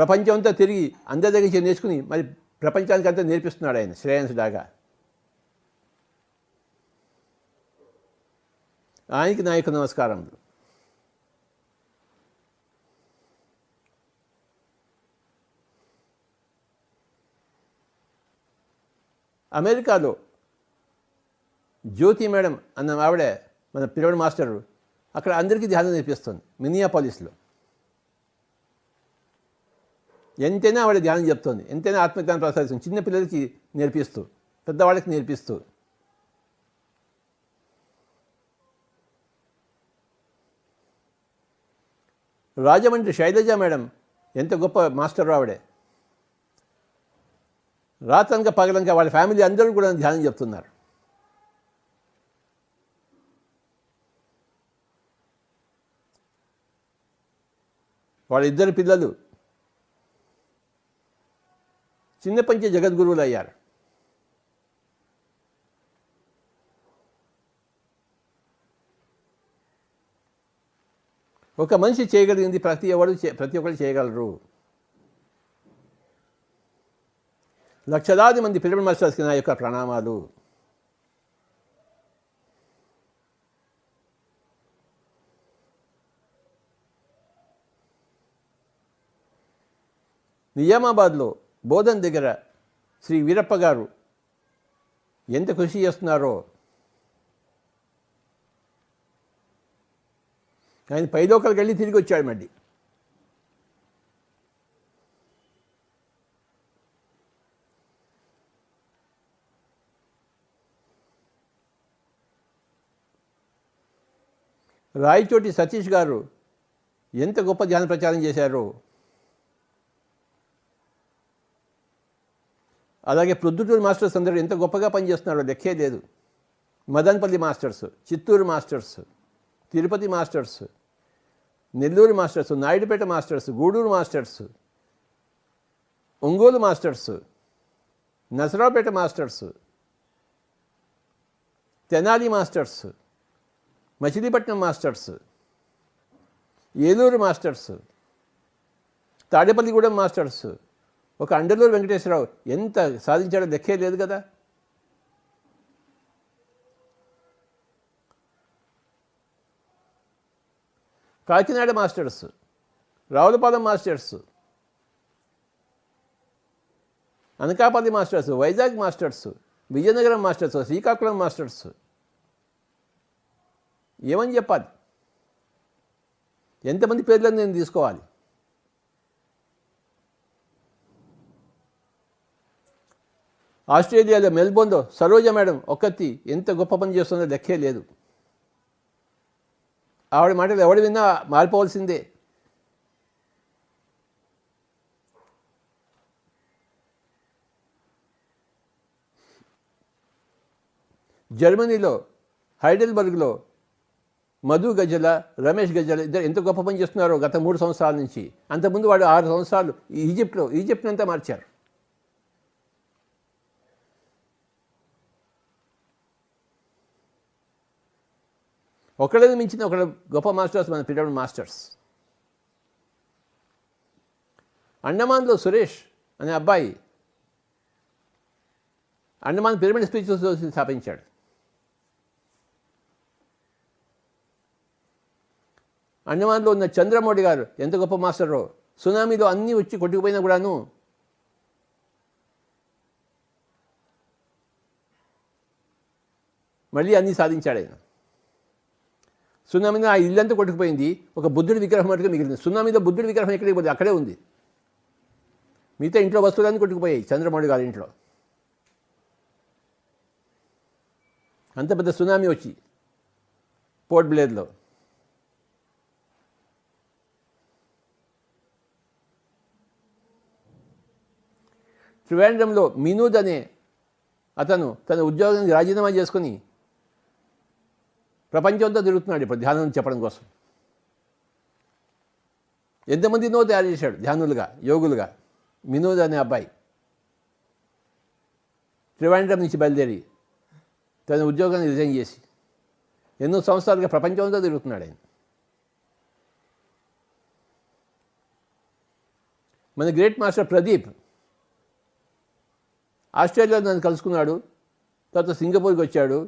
ప్రపంచం అంతా తిరిగి అందరి దగ్గర నేర్చుకుని మరి ప్రపంచానికంతా నేర్పిస్తున్నాడు ఆయన శ్రేయన్స్ డాగా. ఆయనకి నా యొక్క నమస్కారములు. అమెరికాలో జ్యోతి మేడం అన్న ఆవిడ మన పిరమిడ్ మాస్టరు అక్కడ అందరికీ ధ్యానం నేర్పిస్తుంది మినియాపాలిస్లో. ఎంతైనా ఆవిడ ధ్యానం చెప్తుంది, ఎంతైనా ఆత్మజ్ఞానం ప్రసాదిస్తుంది, చిన్నపిల్లలకి నేర్పిస్తూ పెద్దవాళ్ళకి నేర్పిస్తూ. రాజమండ్రి శైలజ మేడం ఎంత గొప్ప మాస్టర్ ఆవిడే. రాత్రనక పగలనక వాళ్ళ ఫ్యామిలీ అందరూ కూడా ధ్యానం చెప్తున్నారు. వాళ్ళ ఇద్దరు పిల్లలు చిన్నప్పటి నుంచి జగద్గురువులు అయ్యారు. ఒక మనిషి చేయగలిగింది ప్రతి ఒక్కరు చేయగలరు. లక్షలాది మంది పిరమిడ్ మాస్టర్స్కి నా యొక్క ప్రణామాలు. నిజామాబాద్లో బోధన్ దగ్గర శ్రీ వీరప్ప గారు ఎంత కృషి చేస్తున్నారో. ఆయన పైలోకలకు వెళ్ళి తిరిగి వచ్చాడు మళ్ళీ. రాయచోటి సతీష్ గారు ఎంత గొప్ప ధ్యాన ప్రచారం చేశారో. అలాగే ప్రొద్దుటూరు మాస్టర్స్ అందరూ ఎంత గొప్పగా పనిచేస్తున్నారో లెక్కే లేదు. Madanapalle masters, Chittoor masters, Tirupati masters, Nellore masters, Naidupeta masters, Gudur masters, Ongole masters, Narasaraopet masters, Tenali masters, Machilipatnam masters, Eluru masters, Tadepalligudem masters, ఒక అండలూరు వెంకటేశ్వరరావు ఎంత సాధించాడో లెక్కే లేదు కదా. Kakinada masters, Ravulapalem masters, Anakapalli masters, Vizag masters, Vizianagaram masters, Srikakulam masters. ఏమని చెప్పాలి? ఎంతమంది పేర్లను నేను తీసుకోవాలి? ఆస్ట్రేలియాలో మెల్బోర్న్లో సరోజ మేడం ఒక్కతి ఎంత గొప్ప పని చేస్తుందో లెక్కే లేదు. ఆవిడ మాటలు ఎవడు విన్నా మారిపోవాల్సిందే. జర్మనీలో హైడెల్బర్గ్లో మధు గజల, రమేష్ గజల ఇద్దరు ఎంత గొప్ప పని చేస్తున్నారో గత 3 సంవత్సరాల నుంచి. అంతకుముందు వాడు 6 సంవత్సరాలు ఈజిప్ట్ని అంతా మార్చారు. ఒకళ్ళని మించిన ఒకళ్ళు గొప్ప మాస్టర్స్ మన పిరమిడ్ మాస్టర్స్. అండమాన్లో సురేష్ అనే అబ్బాయి అండమాన్ పిరమిడ్ స్పిరిచువల్ సొసైటీ స్థాపించాడు. అండమాన్లో ఉన్న చంద్రమౌళి గారు ఎంత గొప్ప మాస్టరో. సునామీలో అన్నీ వచ్చి కొట్టుకుపోయినా కూడాను మళ్ళీ అన్నీ సాధించాడు ఆయన. సునామీలో ఆ ఇల్లంతా కొట్టుకుపోయింది, ఒక బుద్ధుడి విగ్రహం మటుకు మిగిలింది. సునామీలో బుద్ధుడి విగ్రహం ఎక్కడికి పోయింది, అక్కడే ఉంది. మిగతా ఇంట్లో వస్తువులన్నీ కొట్టుకుపోయాయి చంద్రమౌళి గారి ఇంట్లో. అంత పెద్ద సునామీ వచ్చి పోర్ట్ బ్లేర్లో. త్రివేంద్రంలో మినూద్ అనే అతను తన ఉద్యోగానికి రాజీనామా చేసుకుని ప్రపంచంతో తిరుగుతున్నాడు ఇప్పుడు ధ్యానం చెప్పడం కోసం. ఎంతమందినో తయారు చేశాడు ధ్యానులుగా, యోగులుగా. మినూద్ అనే అబ్బాయి త్రివేంద్రం నుంచి బయలుదేరి తన ఉద్యోగాన్ని రిజైన్ చేసి ఎన్నో సంవత్సరాలుగా ప్రపంచంతో తిరుగుతున్నాడు ఆయన. మన గ్రేట్ మాస్టర్ ప్రదీప్ ఆస్ట్రేలియాలో నన్ను కలుసుకున్నాడు, తర్వాత సింగపూర్కి వచ్చాడు,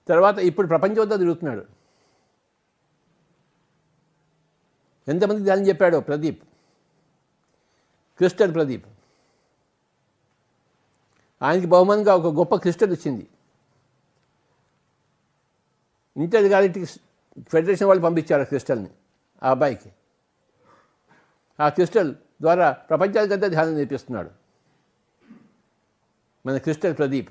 తర్వాత ఇప్పుడు ప్రపంచంతో తిరుగుతున్నాడు. ఎంతమందికి ధ్యానం చెప్పాడో ప్రదీప్, క్రిస్టల్ ప్రదీప్. ఆయనకి బహుమానంగా ఒక గొప్ప క్రిస్టల్ వచ్చింది. ఇంటర్ గ్యాలక్టిక్ ఫెడరేషన్ వాళ్ళు పంపించారు ఆ క్రిస్టల్ని ఆ అబ్బాయికి. ఆ క్రిస్టల్ ద్వారా ప్రపంచానికంతా ధ్యానం నేర్పిస్తున్నాడు మన క్రిస్టల్ ప్రదీప్.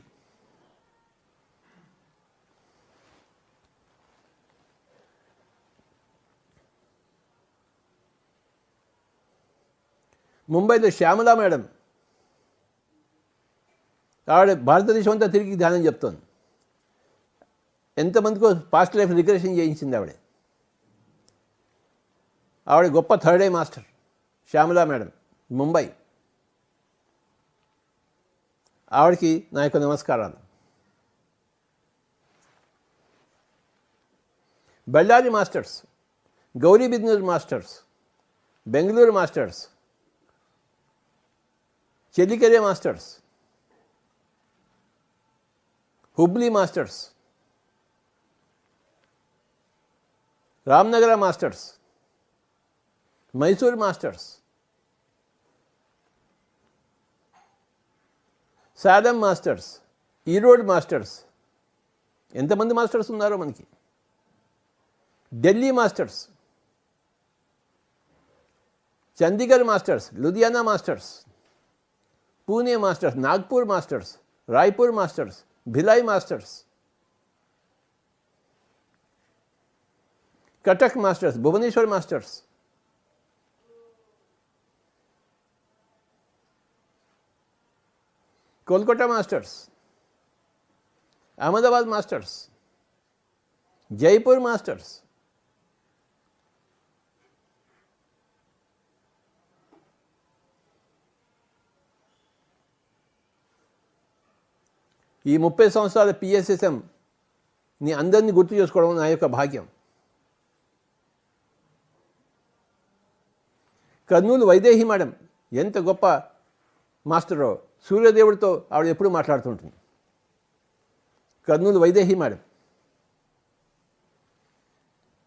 ముంబైలో శ్యామలా మేడం, ఆవిడ భారతదేశం అంతా తిరిగి ధ్యానం చెప్తోంది. ఎంతమందికో పాస్ట్ లైఫ్ రిగ్రెషన్ చేయించింది ఆవిడ. ఆవిడ గొప్ప third I master Shyamala madam, Mumbai. ఆవిడకి నా యొక్క నమస్కారాలు. Ballari masters, Gauri business masters, Bengaluru masters, Challakere masters, Hubli masters, Ramnagara masters, Mysore masters, సాదం మాస్టర్స్, ఈరోడ్ మాస్టర్స్, ఎంతమంది మాస్టర్స్ ఉన్నారో మనకి. Delhi masters, Chandigarh masters, Ludhiana masters, Pune masters, Nagpur masters, Raipur masters, Bhilai masters, Cuttack masters, Bhubaneswar masters, Kolkata masters, Ahmedabad masters, Jaipur masters, ఈ 30 సంవత్సరాల పిఎస్ఎస్ఎంని అందరినీ గుర్తు చేసుకోవడం నా యొక్క భాగ్యం. కర్నూలు వైదేహి మేడం ఎంత గొప్ప మాస్టరో, సూర్యదేవుడితో ఆవిడ ఎప్పుడూ మాట్లాడుతుంటుంది. కర్నూలు వైదేహి మేడం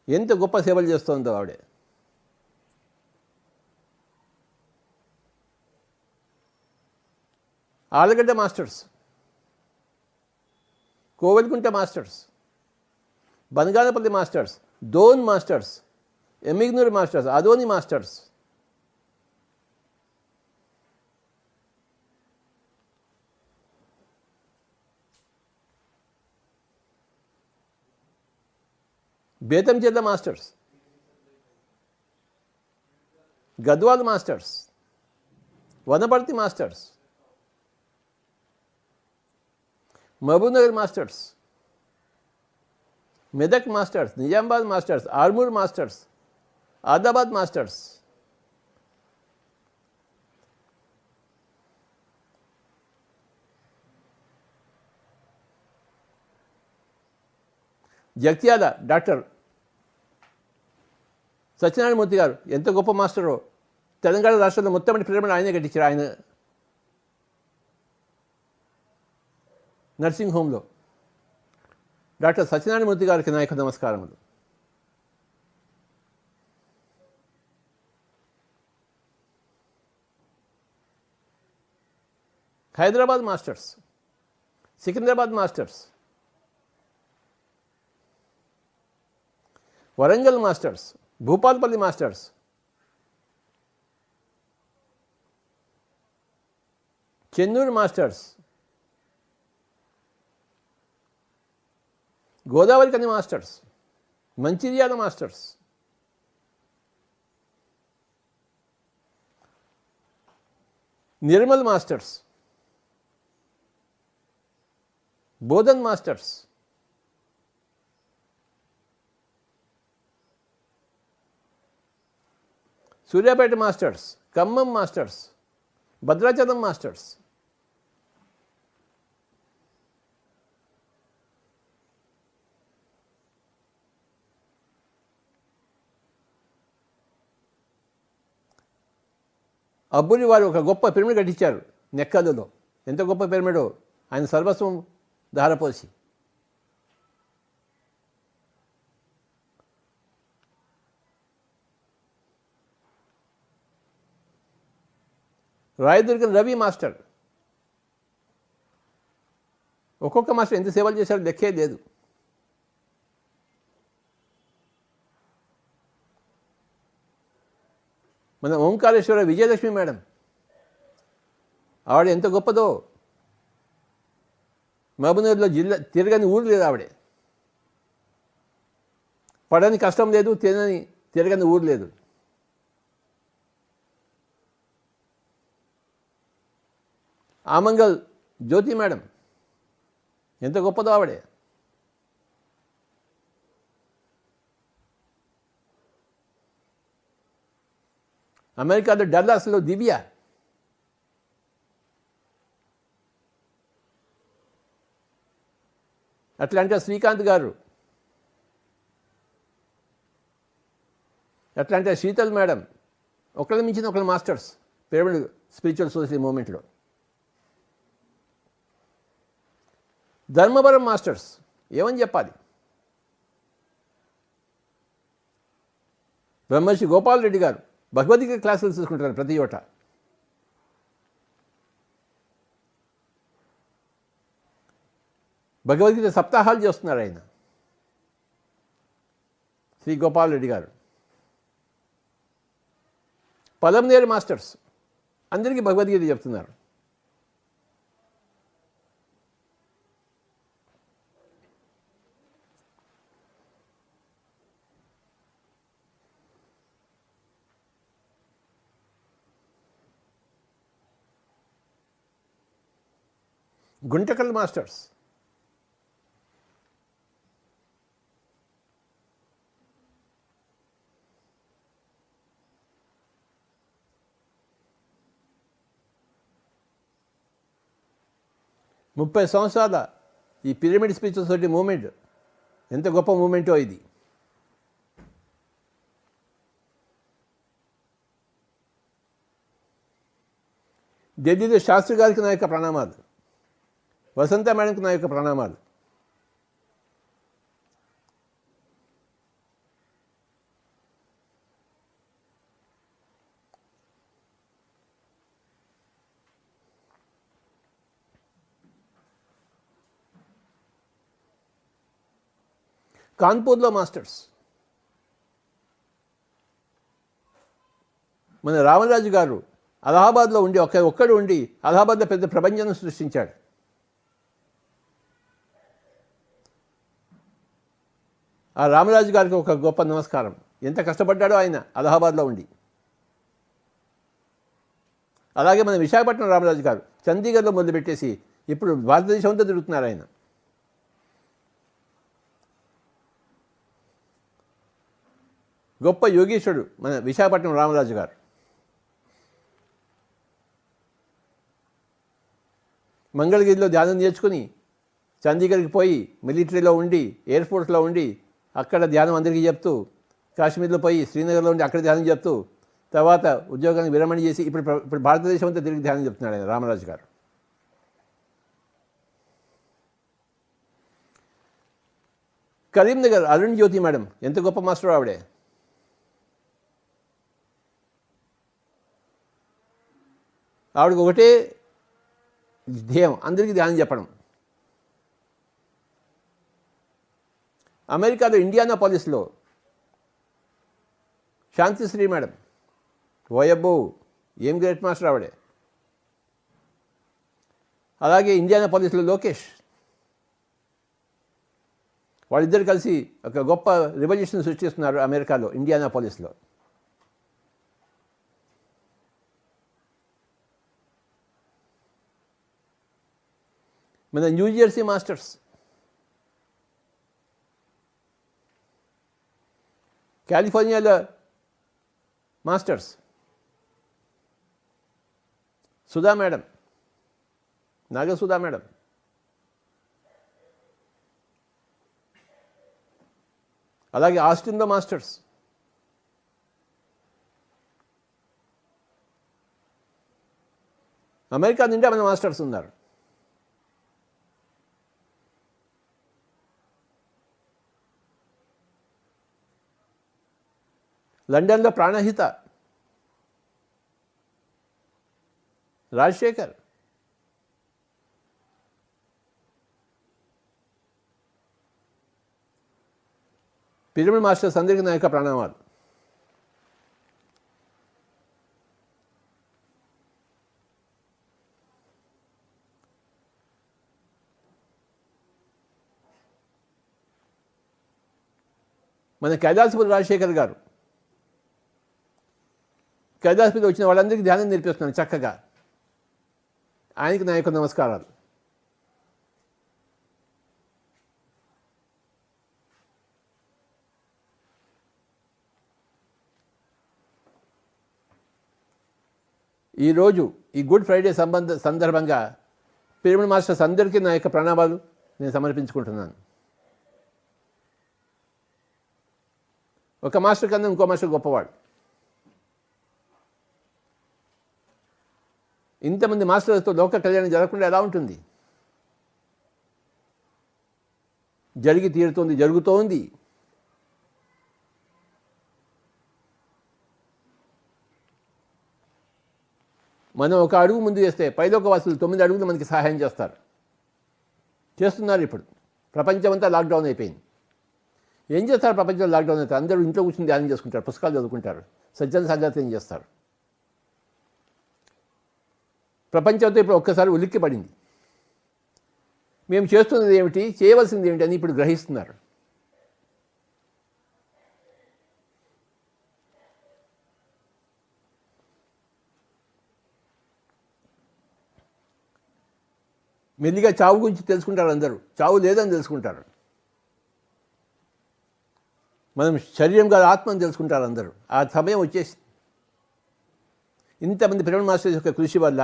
ఎంత గొప్ప సేవలు చేస్తుందో ఆవిడ. Allagadda masters, Kovelakuntla masters, Banaganapalle masters, Dhone masters, Yemmiganur masters, Adoni masters, Betamcherla masters, Gadwal masters, Wanaparthy masters, Mahabubnagar masters, Medak masters, Nizamabad masters, Armoor masters, Adilabad masters, Jagtial doctor Satyanarayanamurthy garu ఎంత గొప్ప మాస్టరో. తెలంగాణ రాష్ట్రంలో మొత్తం పిరమిడ్ ఆయనే కట్టించారు. ఆయన నర్సింగ్ హోమ్లో. డాక్టర్ సత్యనారాయణమూర్తి గారికి నా యొక్క నమస్కారములు. Hyderabad masters, Secunderabad masters, Warangal masters, Bhupalpally masters, Chennur masters, Godavarikhani masters, Mancherial masters, Nirmal masters, Bodhan masters, Suryapet masters, Khammam masters, Bhadrachalam masters, అబ్బుని వారు ఒక గొప్ప పిరమిడ్ కట్టించారు నెక్కలులో. ఎంత గొప్ప పిరమిడో, ఆయన సర్వస్వం ధారపోసి. రాయదుర్గం రవి మాస్టర్, ఒక్కొక్క మాస్టర్ ఎంత సేవలు చేశారో లెక్కే లేదు. మన ఓంకారేశ్వర విజయలక్ష్మి మేడం, ఆవిడ ఎంత గొప్పదో. మహబూబ్నగర్లో జిల్లా తిరగని ఊరు లేదు ఆవిడే. పడని కష్టం లేదు, తిరగని ఊరు లేదు. ఆమంగల్ జ్యోతి మేడం ఎంత గొప్పదో ఆవిడే. అమెరికాలో డల్లాస్లో దివ్య, అట్లాంటా శ్రీకాంత్ గారు, అట్లాంటా శీతల్ మేడం, ఒకళ్ళ మించిన ఒకళ్ళ మాస్టర్స్ పిరమిడ్ స్పిరిచువల్ సొసైటీ మూమెంట్లో. ధర్మవరం మాస్టర్స్ ఏమని చెప్పాలి. బ్రహ్మర్షి గోపాల్ రెడ్డి గారు భగవద్గీత క్లాసులు తీసుకుంటారు ప్రతి చోట. భగవద్గీత సప్తాహాలు చేస్తున్నారు ఆయన, శ్రీ గోపాల్ రెడ్డి గారు. పలంనేరు మాస్టర్స్ అందరికీ భగవద్గీత చెప్తున్నారు. గుంటకల్ మాస్టర్స్, ముప్పై సంవత్సరాల ఈ పిరమిడ్ స్పిరిచువల్ సొసైటీ మూమెంట్ ఎంత గొప్ప మూమెంటో ఇది. ఢిల్లీలో శాస్త్రి గారికి నా యొక్క ప్రణామాలు, వసంత మేడంకి నా యొక్క ప్రణామాలు. కాన్పూర్లో మాస్టర్స్, మన రామరాజు గారు అలహాబాద్లో ఉండి ఒక్కడు ఉండి అలహాబాద్లో పెద్ద ప్రపంచాన్ని సృష్టించాడు. ఆ రామరాజు గారికి ఒక గొప్ప నమస్కారం. ఎంత కష్టపడ్డాడో ఆయన అలహాబాద్లో ఉండి. అలాగే మన విశాఖపట్నం రామరాజు గారు చండీగఢ్లో మొదలుపెట్టేసి ఇప్పుడు భారతదేశం అంతా తిరుగుతున్నారు ఆయన. గొప్ప యోగీశ్వరుడు మన విశాఖపట్నం రామరాజు గారు. మంగళగిరిలో ధ్యానం నేర్చుకుని చండీగఢ్కి పోయి మిలిటరీలో ఉండి ఎయిర్ఫోర్స్లో ఉండి అక్కడ ధ్యానం అందరికీ చెప్తూ, కాశ్మీర్లో పోయి శ్రీనగర్లో ఉండి అక్కడ ధ్యానం చెప్తూ, తర్వాత ఉద్యోగాన్ని విరమణ చేసి ఇప్పుడు భారతదేశం అంతా తిరిగి ధ్యానం చెప్తున్నాడు ఆయన రామరాజు గారు. కరీంనగర్ అరుణ్ జ్యోతి మేడం ఎంత గొప్ప మాస్టర్ ఆవిడే. ఆవిడకి ఒకటే ధ్యేయం, అందరికీ ధ్యానం చెప్పడం. అమెరికాలో ఇండియానాపాలిస్లో శాంతిశ్రీ మేడం, ఓయబ్బో ఏం గ్రేట్ మాస్టర్ ఆవిడే. అలాగే ఇండియానాపాలిస్లో లోకేష్, వాళ్ళిద్దరు కలిసి ఒక గొప్ప రివల్యూషన్ సృష్టిస్తున్నారు అమెరికాలో, ఇండియానాపాలిస్లో. మన న్యూజెర్సీ మాస్టర్స్, కాలిఫోర్నియాలో masters Sudha madam, Nagasudha madam, అలాగే ఆస్టిన్లో మాస్టర్స్, అమెరికా నిండా మన మాస్టర్స్ ఉన్నారు. లండన్లో ప్రాణహిత రాజశేఖర్, పిరమిడ్ మాస్టర్స్ అందరికీ నా యొక్క ప్రణామాలు. మన కైలాసపురి రాజశేఖర్ గారు, కైలాసపురి వచ్చిన వాళ్ళందరికీ ధ్యానం నేర్పిస్తున్నాను చక్కగా. ఆయనకి నా యొక్క నమస్కారాలు. ఈరోజు ఈ గుడ్ ఫ్రైడే సందర్భంగా పిరమిడ్ మాస్టర్స్ అందరికీ నా యొక్క ప్రణామాలు నేను సమర్పించుకుంటున్నాను. ఒక మాస్టర్ కన్నా ఇంకో మాస్టర్ గొప్పవాడు. ఇంతమంది మాస్టర్లతో లోక కళ్యాణం జరగకుండా ఎలా ఉంటుంది? జరిగి తీరుతోంది, జరుగుతోంది. మనం ఒక అడుగు ముందు వేస్తే పైలోకవాసులు 9 అడుగులు మనకి సహాయం చేస్తున్నారు. ఇప్పుడు ప్రపంచమంతా లాక్డౌన్ అయిపోయింది. ఏం చేస్తారు? ప్రపంచంలో లాక్డౌన్ అయితే అందరూ ఇంట్లో కూర్చొని ధ్యానం చేసుకుంటారు, పుస్తకాలు చదువుకుంటారు, సజ్జన సంగతి చేస్తారు. ప్రపంచంతో ఇప్పుడు ఒక్కసారి ఉలిక్కి పడింది. మేము చేస్తున్నది ఏమిటి, చేయవలసింది ఏమిటి అని ఇప్పుడు గ్రహిస్తున్నారు. మెల్లిగా చావు గురించి తెలుసుకుంటారు, అందరూ చావు లేదని తెలుసుకుంటారు. మనం శరీరం కాదు ఆత్మని తెలుసుకుంటారు అందరూ. ఆ సమయం వచ్చేసి ఇంతమంది పిరమిడ్ మాస్టర్స్ యొక్క కృషి వల్ల,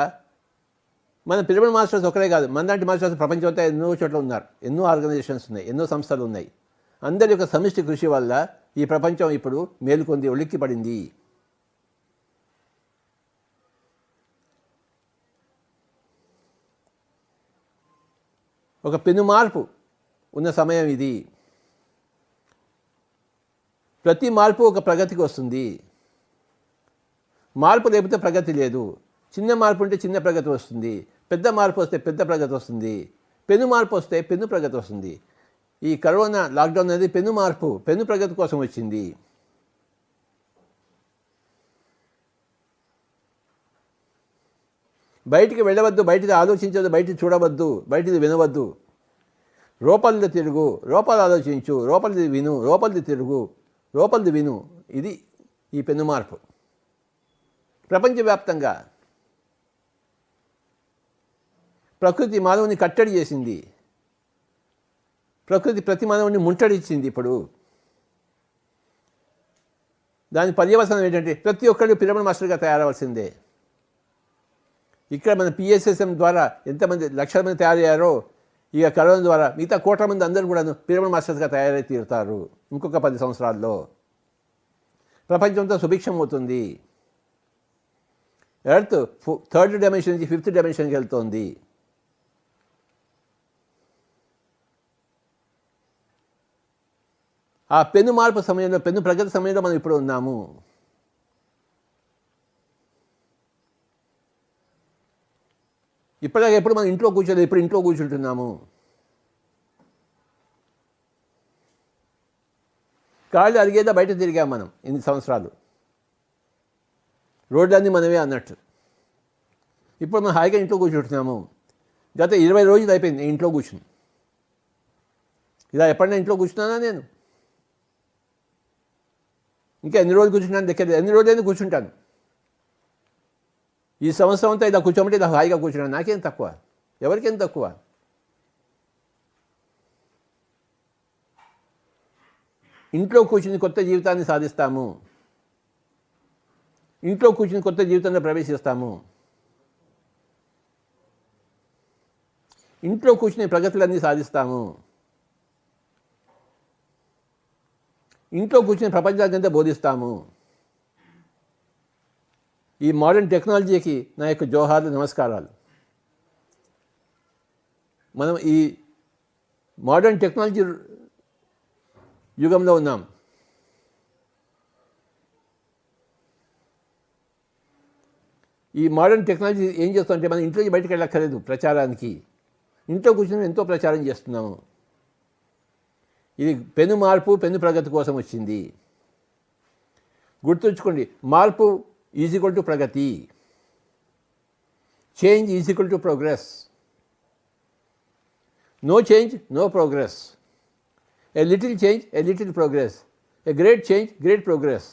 మన పిరమిడ్ మాస్టర్స్ ఒకరే కాదు, మనలాంటి మాస్టర్స్ ప్రపంచం అంతా ఎన్నో చోట్ల ఉన్నారు, ఎన్నో ఆర్గనైజేషన్స్ ఉన్నాయి, ఎన్నో సంస్థలు ఉన్నాయి. అందరి యొక్క సమిష్టి కృషి వల్ల ఈ ప్రపంచం ఇప్పుడు మేలుకొంది, ఉలిక్కి పడింది. ఒక పెను మార్పు ఉన్న సమయం ఇది. ప్రతి మార్పు ఒక ప్రగతికి వస్తుంది. మార్పు లేకపోతే ప్రగతి లేదు. చిన్న మార్పు ఉంటే చిన్న ప్రగతి వస్తుంది, పెద్ద మార్పు వస్తే పెద్ద ప్రగతి వస్తుంది, పెను మార్పు వస్తే పెను ప్రగతి వస్తుంది. ఈ కరోనా లాక్డౌన్ అనేది పెను మార్పు, పెను ప్రగతి కోసం వచ్చింది. బయటికి వెళ్ళవద్దు, బయటిది ఆలోచించవద్దు, బయటిది చూడవద్దు, బయటిది వినవద్దు. రూపాలది తిరుగు, రూపాలు ఆలోచించు, రూపాలది విను, రూపాలది తిరుగు, రూపాలది విను. ఇది ఈ పెను మార్పు. ప్రపంచవ్యాప్తంగా ప్రకృతి మానవుని కట్టడి చేసింది. ప్రకృతి ప్రతి మానవుని ముట్టడిచ్చింది. ఇప్పుడు దాని పర్యవసానం ఏంటంటే ప్రతి ఒక్కరు పిరమిడ్ మాస్టర్గా తయారవలసిందే. ఇక్కడ మన PSSM ద్వారా ఎంతమంది లక్షల మంది తయారయ్యారో, ఇక కరోనా ద్వారా మిగతా కోట్ల మంది అందరూ కూడా పిరమిడ్ మాస్టర్స్గా తయారై తీరుతారు. ఇంకొక 10 సంవత్సరాల్లో ప్రపంచంతో సుభిక్షం అవుతుంది. ఎర్త్ 3rd డైమెన్షన్ నుంచి 5th డైమెన్షన్కి వెళ్తోంది. ఆ పెను మార్పు సమయంలో, పెను ప్రగతి సమయంలో మనం ఇప్పుడు ఉన్నాము. ఇప్పటిదాకా ఎప్పుడు మనం ఇంట్లో కూర్చోలేదు, ఇప్పుడు ఇంట్లో కూర్చుంటున్నాము. కాళ్ళు అరిగేదా బయట తిరిగాం మనం ఇన్ని సంవత్సరాలు, రోడ్లన్నీ మనమే అన్నట్టు. ఇప్పుడు మనం హాయిగా ఇంట్లో కూర్చుంటున్నాము. గత 20 రోజులు అయిపోయింది ఇంట్లో కూర్చుని. ఇలా ఎప్పుడైనా ఇంట్లో కూర్చున్నానా నేను? ఇంకా ఎన్ని రోజులు కూర్చుంటాను దగ్గర, ఎన్ని రోజులైనా కూర్చుంటాను. ఈ సంవత్సరం అంతా ఇలా కూర్చోమంటే ఇలా హాయిగా కూర్చున్నాను. నాకేం తక్కువ, ఎవరికేం తక్కువ? ఇంట్లో కూర్చుని కొత్త జీవితాన్ని సాధిస్తాము, ఇంట్లో కూర్చుని కొత్త జీవితంలో ప్రవేశిస్తాము, ఇంట్లో కూర్చుని ప్రగతులన్నీ సాధిస్తాము, ఇంట్లో కూర్చుని ప్రపంచానికంతా బోధిస్తాము. ఈ మోడర్న్ టెక్నాలజీకి నా యొక్క జోహార్లు, నమస్కారాలు. మనం ఈ మోడర్న్ టెక్నాలజీ యుగంలో ఉన్నాం. ఈ మోడర్న్ టెక్నాలజీ ఏం చేస్తుందంటే మనం ఇంట్లో బయటకు వెళ్ళక్కర్లేదు ప్రచారానికి. ఇంట్లో కూర్చొని ఎంతో ప్రచారం చేస్తున్నాము. ఇది పెను మార్పు, పెను ప్రగతి కోసం వచ్చింది. గుర్తుంచుకోండి, మార్పు ఈజ్ ఈక్వల్ టు ప్రగతి, change is equal to progress. No change, no progress. A little change, a little progress. A great change, great progress.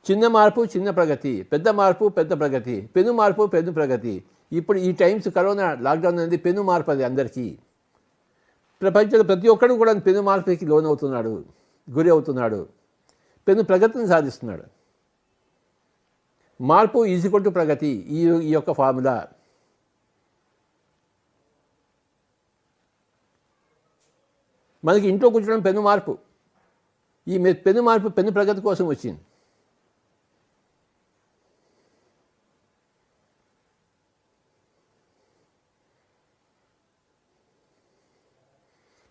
చిన్న మార్పు, చిన్న ప్రగతి. పెద్ద మార్పు, పెద్ద ప్రగతి. పెను మార్పు, పెను ప్రగతి. ఇప్పుడు ఈ టైమ్స్ కరోనా లాక్డౌన్ అనేది పెను మార్పు. అది అందరికీ, ప్రపంచంలో ప్రతి ఒక్కడు కూడా పెను మార్పుకి లోనవుతున్నాడు, గురి అవుతున్నాడు, పెను ప్రగతిని సాధిస్తున్నాడు. మార్పు ఈజ్ ఈక్వల్ టు ప్రగతి, ఈ యొక్క ఫార్ములా. మనకి ఇంట్లో కూర్చోవడం పెను మార్పు. ఈ పెను మార్పు పెను ప్రగతి కోసం వచ్చింది.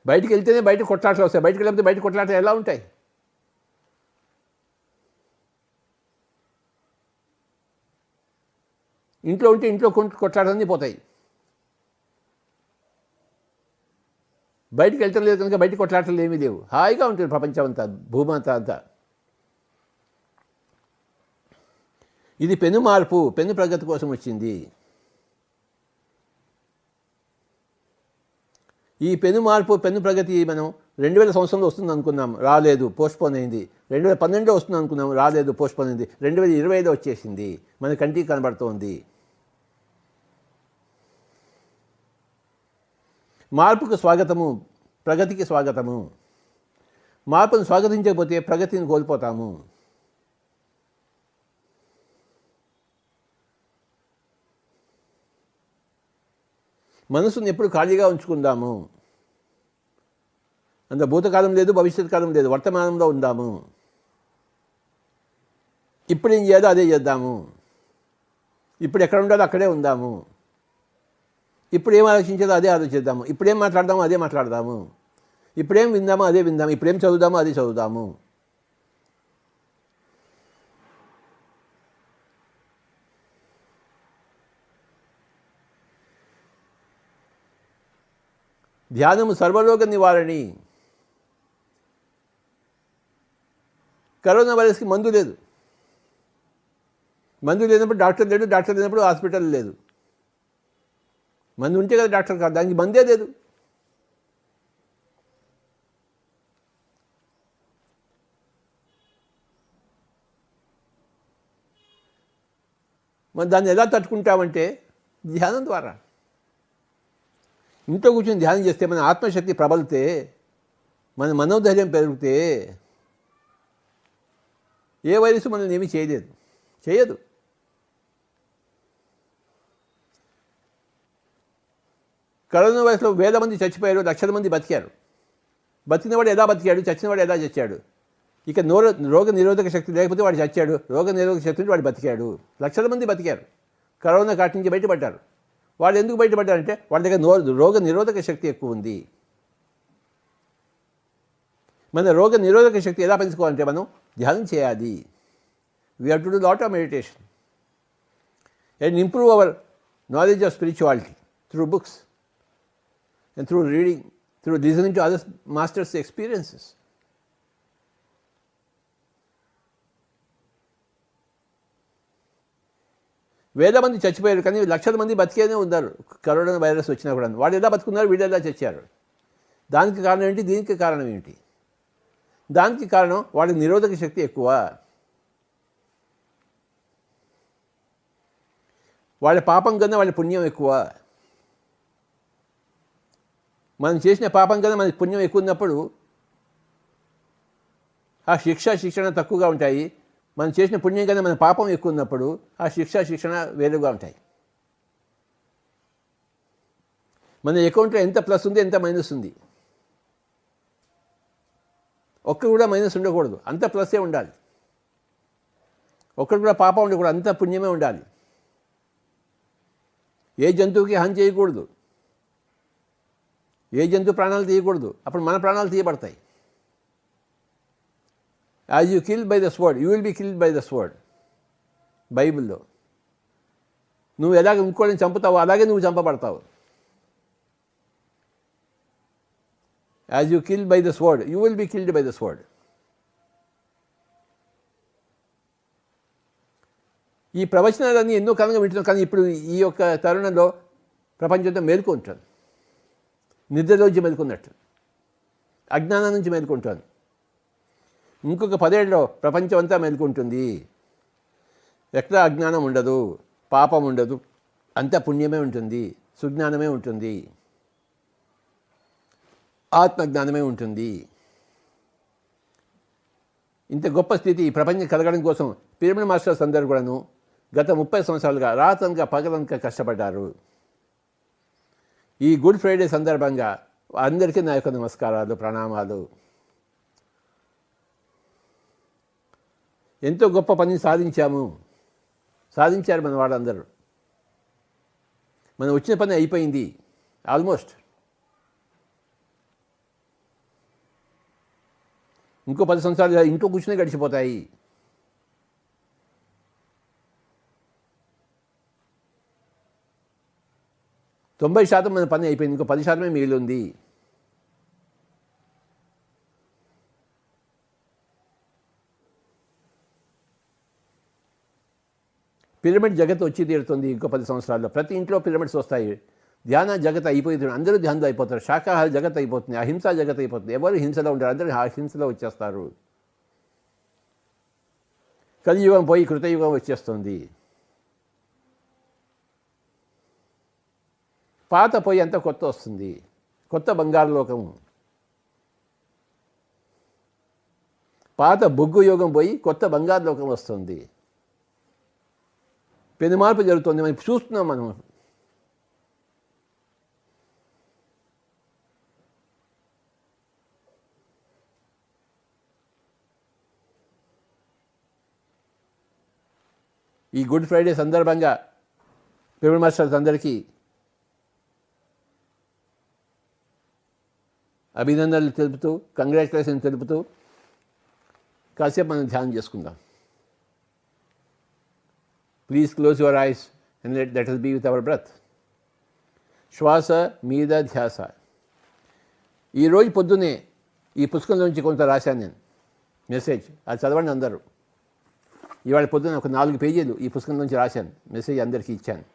బయటికి వెళ్తేనే బయట కొట్లాటలు వస్తాయి, బయటకు వెళ్తే బయట కొట్లాటలు ఎలా ఉంటాయి? ఇంట్లో ఉంటే ఇంట్లో కొట్లాటలన్నీ పోతాయి. బయటికి వెళ్ళటం లేదు కనుక బయట కొట్లాటలు ఏమీ లేవు, హాయిగా ఉంటుంది ప్రపంచం అంతా, భూమంతా అంతా. ఇది పెను మార్పు, పెను ప్రగతి కోసం వచ్చింది. ఈ పెను మార్పు, పెను ప్రగతి మనం 2000 సంవత్సరంలో వస్తుంది అనుకున్నాం, రాలేదు, పోస్ట్పోన్ అయింది. 2012లో వస్తుంది అనుకున్నాం, రాలేదు, పోస్ట్పోన్ అయింది. 2025లో వచ్చేసింది, మన కంటికి కనబడుతోంది. మార్పుకు స్వాగతము, ప్రగతికి స్వాగతము. మార్పును స్వాగతించకపోతే ప్రగతిని కోల్పోతాము. మనసును ఎప్పుడు ఖాళీగా ఉంచుకుందాము. అంత భూతకాలం లేదు, భవిష్యత్ కాలం లేదు, వర్తమానంలో ఉందాము. ఇప్పుడు ఏం చేయాలో అదే చేద్దాము. ఇప్పుడు ఎక్కడ ఉండాలో అక్కడే ఉందాము. ఇప్పుడు ఏం ఆలోచించాలో అదే ఆలోచిద్దాము. ఇప్పుడేం మాట్లాడదామో అదే మాట్లాడదాము. ఇప్పుడేం విందామో అదే విందాము. ఇప్పుడేం చదువుదామో అదే చదువుదాము. ధ్యానము సర్వరోగ నివారణి. కరోనా వైరస్కి మందు లేదు. మందు లేనప్పుడు డాక్టర్ లేడు, డాక్టర్ లేనప్పుడు హాస్పిటల్ లేదు. మందు ఉంటే కదా డాక్టర్ కాదు, దానికి మందే లేదు. మరి దాన్ని ఎలా తట్టుకుంటామంటే ధ్యానం ద్వారా. ఇంట్లో కూర్చొని ధ్యానం చేస్తే మన ఆత్మశక్తి ప్రబలితే, మన మనోధైర్యం పెరిగితే ఏ వైరస్ మనల్ని ఏమీ చేయదు. కరోనా వైరస్లో 1000 మంది చచ్చిపోయారు, 1,00,000 మంది బతికారు. బతికినవాడు ఎలా బతికాడు, చచ్చినవాడు ఎలా చచ్చాడు? ఇక రోగ నిరోధక శక్తి లేకపోతే వాడు చచ్చాడు, రోగ నిరోధక శక్తి వాడు బతికాడు. 1,00,000 మంది బతికారు, కరోనా కాటి నుంచి బయటపడ్డారు. వాళ్ళు ఎందుకు బయటపడ్డారంటే వాళ్ళ దగ్గర రోగ నిరోధక శక్తి ఎక్కువ ఉంది. మన రోగ నిరోధక శక్తి ఎలా పెంచుకోవాలంటే మనం ధ్యానం చేయాలి. We have to do lot of meditation and improve our knowledge of spirituality through books and through reading, through listening to other masters' experiences. వేల మంది చచ్చిపోయారు, కానీ లక్షల మంది బతికేనే ఉన్నారు కరోనా వైరస్ వచ్చినా కూడా. వాడు ఎలా బతుకున్నారు, వీడు ఎలా చచ్చారు? దానికి కారణం ఏంటి, దీనికి కారణం ఏంటి? దానికి కారణం వాడి నిరోధక శక్తి ఎక్కువ, వాళ్ళ పాపం కన్నా వాళ్ళ పుణ్యం ఎక్కువ. మనం చేసిన పాపం కన్నా మన పుణ్యం ఎక్కువ ఉన్నప్పుడు ఆ శిక్షణ తక్కువగా ఉంటాయి. మనం చేసిన పుణ్యం కన్నా మన పాపం ఎక్కువ ఉన్నప్పుడు ఆ శిక్షణ వేరుగా ఉంటాయి. మన అకౌంట్లో ఎంత ప్లస్ ఉంది, ఎంత మైనస్ ఉంది. ఒక్కరు కూడా మైనస్ ఉండకూడదు, అంత ప్లస్సే ఉండాలి. ఒక్కరు కూడా పాపం ఉండకూడదు, అంత పుణ్యమే ఉండాలి. ఏ జంతువుకి హాని చేయకూడదు, ఏ జంతువు ప్రాణాలు తీయకూడదు, అప్పుడు మన ప్రాణాలు తీయబడతాయి. As you kill by the sword you will be killed by the sword. బైబిల్లో నువ్వు ఎలాగ ఇంకోటిని చంపుతావో అలాగే నువ్వు చంపబడతావు. As you kill by the sword you will be killed by the sword. ఈ ప్రవచనాలన్నీ ఎన్నో కాలంగా వింటున్నాం, కానీ ఇప్పుడు ఈ యొక్క తరుణంలో ప్రపంచంతో మేలుకుంటాను. నిద్రలోంచి మేలుకున్నట్టు, అజ్ఞానం నుంచి మేలుకుంటాను. ఇంకొక 10 ఏళ్ళలో ప్రపంచం అంతా మేలుకుంటుంది. ఎక్కడ అజ్ఞానం ఉండదు, పాపం ఉండదు, అంతా పుణ్యమే ఉంటుంది, సుజ్ఞానమే ఉంటుంది, ఆత్మజ్ఞానమే ఉంటుంది. ఇంత గొప్ప స్థితి ఈ ప్రపంచం కలగడం కోసం పిరమిడ్ మాస్టర్స్ అందరూ కూడాను గత 30 సంవత్సరాలుగా రాత్రనక పగలనక కష్టపడ్డారు. ఈ గుడ్ ఫ్రైడే సందర్భంగా అందరికీ నా యొక్క నమస్కారాలు, ప్రణామాలు. ఎంతో గొప్ప పని సాధించారు మన వాళ్ళందరూ. మనం వచ్చిన పని అయిపోయింది ఆల్మోస్ట్. ఇంకో 10 సంవత్సరాలు ఇంట్లో కూర్చునే గడిచిపోతాయి. తొంభై శాతం మన పని అయిపోయింది, ఇంకో 10% మిగిలి ఉంది. పిరమిడ్ జగత్ వచ్చి తీరుతుంది ఇంకో 10 సంవత్సరాల్లో. ప్రతి ఇంట్లో పిరమిడ్స్ వస్తాయి. ధ్యాన జగత్ అయిపోతుంది, అందరూ ధ్యానంలో అయిపోతారు. శాకాహార జగత్ అయిపోతుంది, అహింసా జగత్ అయిపోతుంది. ఎవరు హింసలో ఉంటారు, అందరూ అహింసలో వచ్చేస్తారు. కలియుగం పోయి కృతయుగం వచ్చేస్తుంది. పాత పోయి అంతా కొత్త వస్తుంది, కొత్త బంగారు లోకము. పాత బొగ్గు యోగం పోయి కొత్త బంగారు లోకం వస్తుంది. పెను మార్పు జరుగుతుంది, మనం చూస్తున్నాం. మనం ఈ గుడ్ ఫ్రైడే సందర్భంగా పిరమిడ్ మాస్టర్స్ అందరికీ అభినందనలు తెలుపుతూ, కంగ్రాచులేషన్ తెలుపుతూ కాసేపు మనం ధ్యానం చేసుకుందాం. Please close your eyes and let us be with our breath. శ్వాస మీద ధ్యాస. ఈరోజు పొద్దునే ఈ పుస్తకంలో నుంచి కొంత రాశాను నేను మెసేజ్, అది చదవండి అందరూ. ఇవాళ పొద్దున ఒక 4 పేజీలు ఈ పుస్తకం నుంచి రాశాను, మెసేజ్ అందరికీ ఇచ్చాను.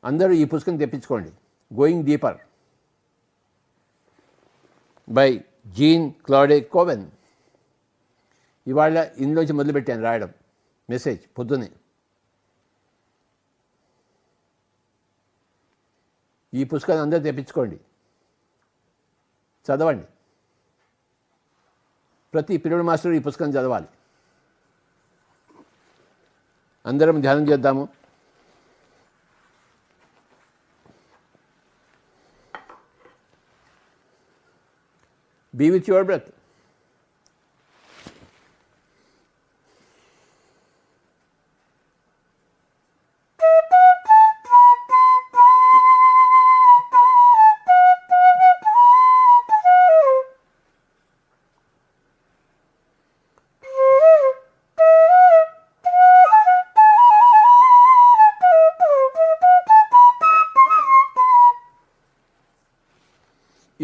అందరూ ఈ పుస్తకం తెప్పించుకోండి. Going deeper by Jean Claude Koven. ఇవాళ ఇందులోంచి మొదలుపెట్టాను రాయడం మెసేజ్ పొద్దునే. ఈ పుస్తకాన్ని అందరూ తెప్పించుకోండి, చదవండి. ప్రతి పిరమిడ్ మాస్టర్ ఈ పుస్తకం చదవాలి. అందరం ధ్యానం చేద్దాము. Be with your breath.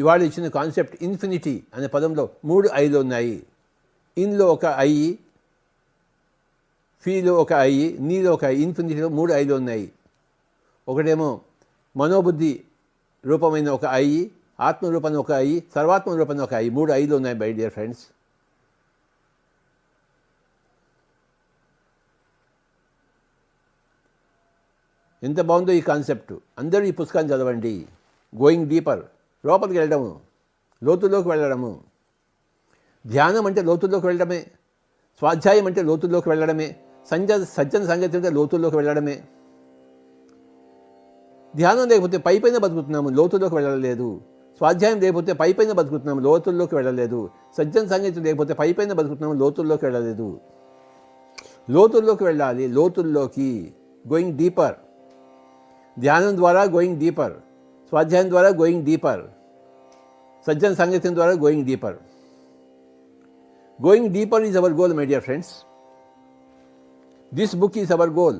ఇవాళ ఇచ్చిన కాన్సెప్ట్ ఇన్ఫినిటీ అనే పదంలో 3 ఐలు ఉన్నాయి. ఇన్లో ఒక ఐ, ఫీలో ఒక ఐ, నీలో ఒక ఐ, ఇన్ఫినిటీలో 3 ఐలు ఉన్నాయి. ఒకటేమో మనోబుద్ధి రూపమైన ఒక ఐ, ఆత్మరూపమైన ఒక ఐ, సర్వాత్మ రూపమైన ఒక ఐ. 3 ఐలు ఉన్నాయి మై డియర్ ఫ్రెండ్స్. ఎంత బాగుందో ఈ కాన్సెప్ట్. అందరూ ఈ పుస్తకాన్ని చదవండి. గోయింగ్ డీపర్, లోపలికి వెళ్ళడము, లోతుల్లోకి వెళ్ళడము. ధ్యానం అంటే లోతుల్లోకి వెళ్ళడమే, స్వాధ్యాయం అంటే లోతుల్లోకి వెళ్ళడమే, సజ్జన సంగతి అంటే లోతుల్లోకి వెళ్ళడమే. ధ్యానం లేకపోతే పైపైన బతుకుతున్నాము, లోతుల్లోకి వెళ్ళలేదు. స్వాధ్యాయం లేకపోతే పైపైన బతుకుతున్నాము, లోతుల్లోకి వెళ్ళలేదు. సజ్జన సంగతి లేకపోతే పైపైన బతుకుతున్నాము, లోతుల్లోకి వెళ్ళలేదు. లోతుల్లోకి వెళ్ళాలి, లోతుల్లోకి. Going deeper. ధ్యానం ద్వారా గోయింగ్ డీపర్, స్వాధ్యాయం ద్వారా గోయింగ్ డీపర్, సజ్జన సంగీతం ద్వారా going deeper. Going deeper is our goal my dear friends. This book is our goal.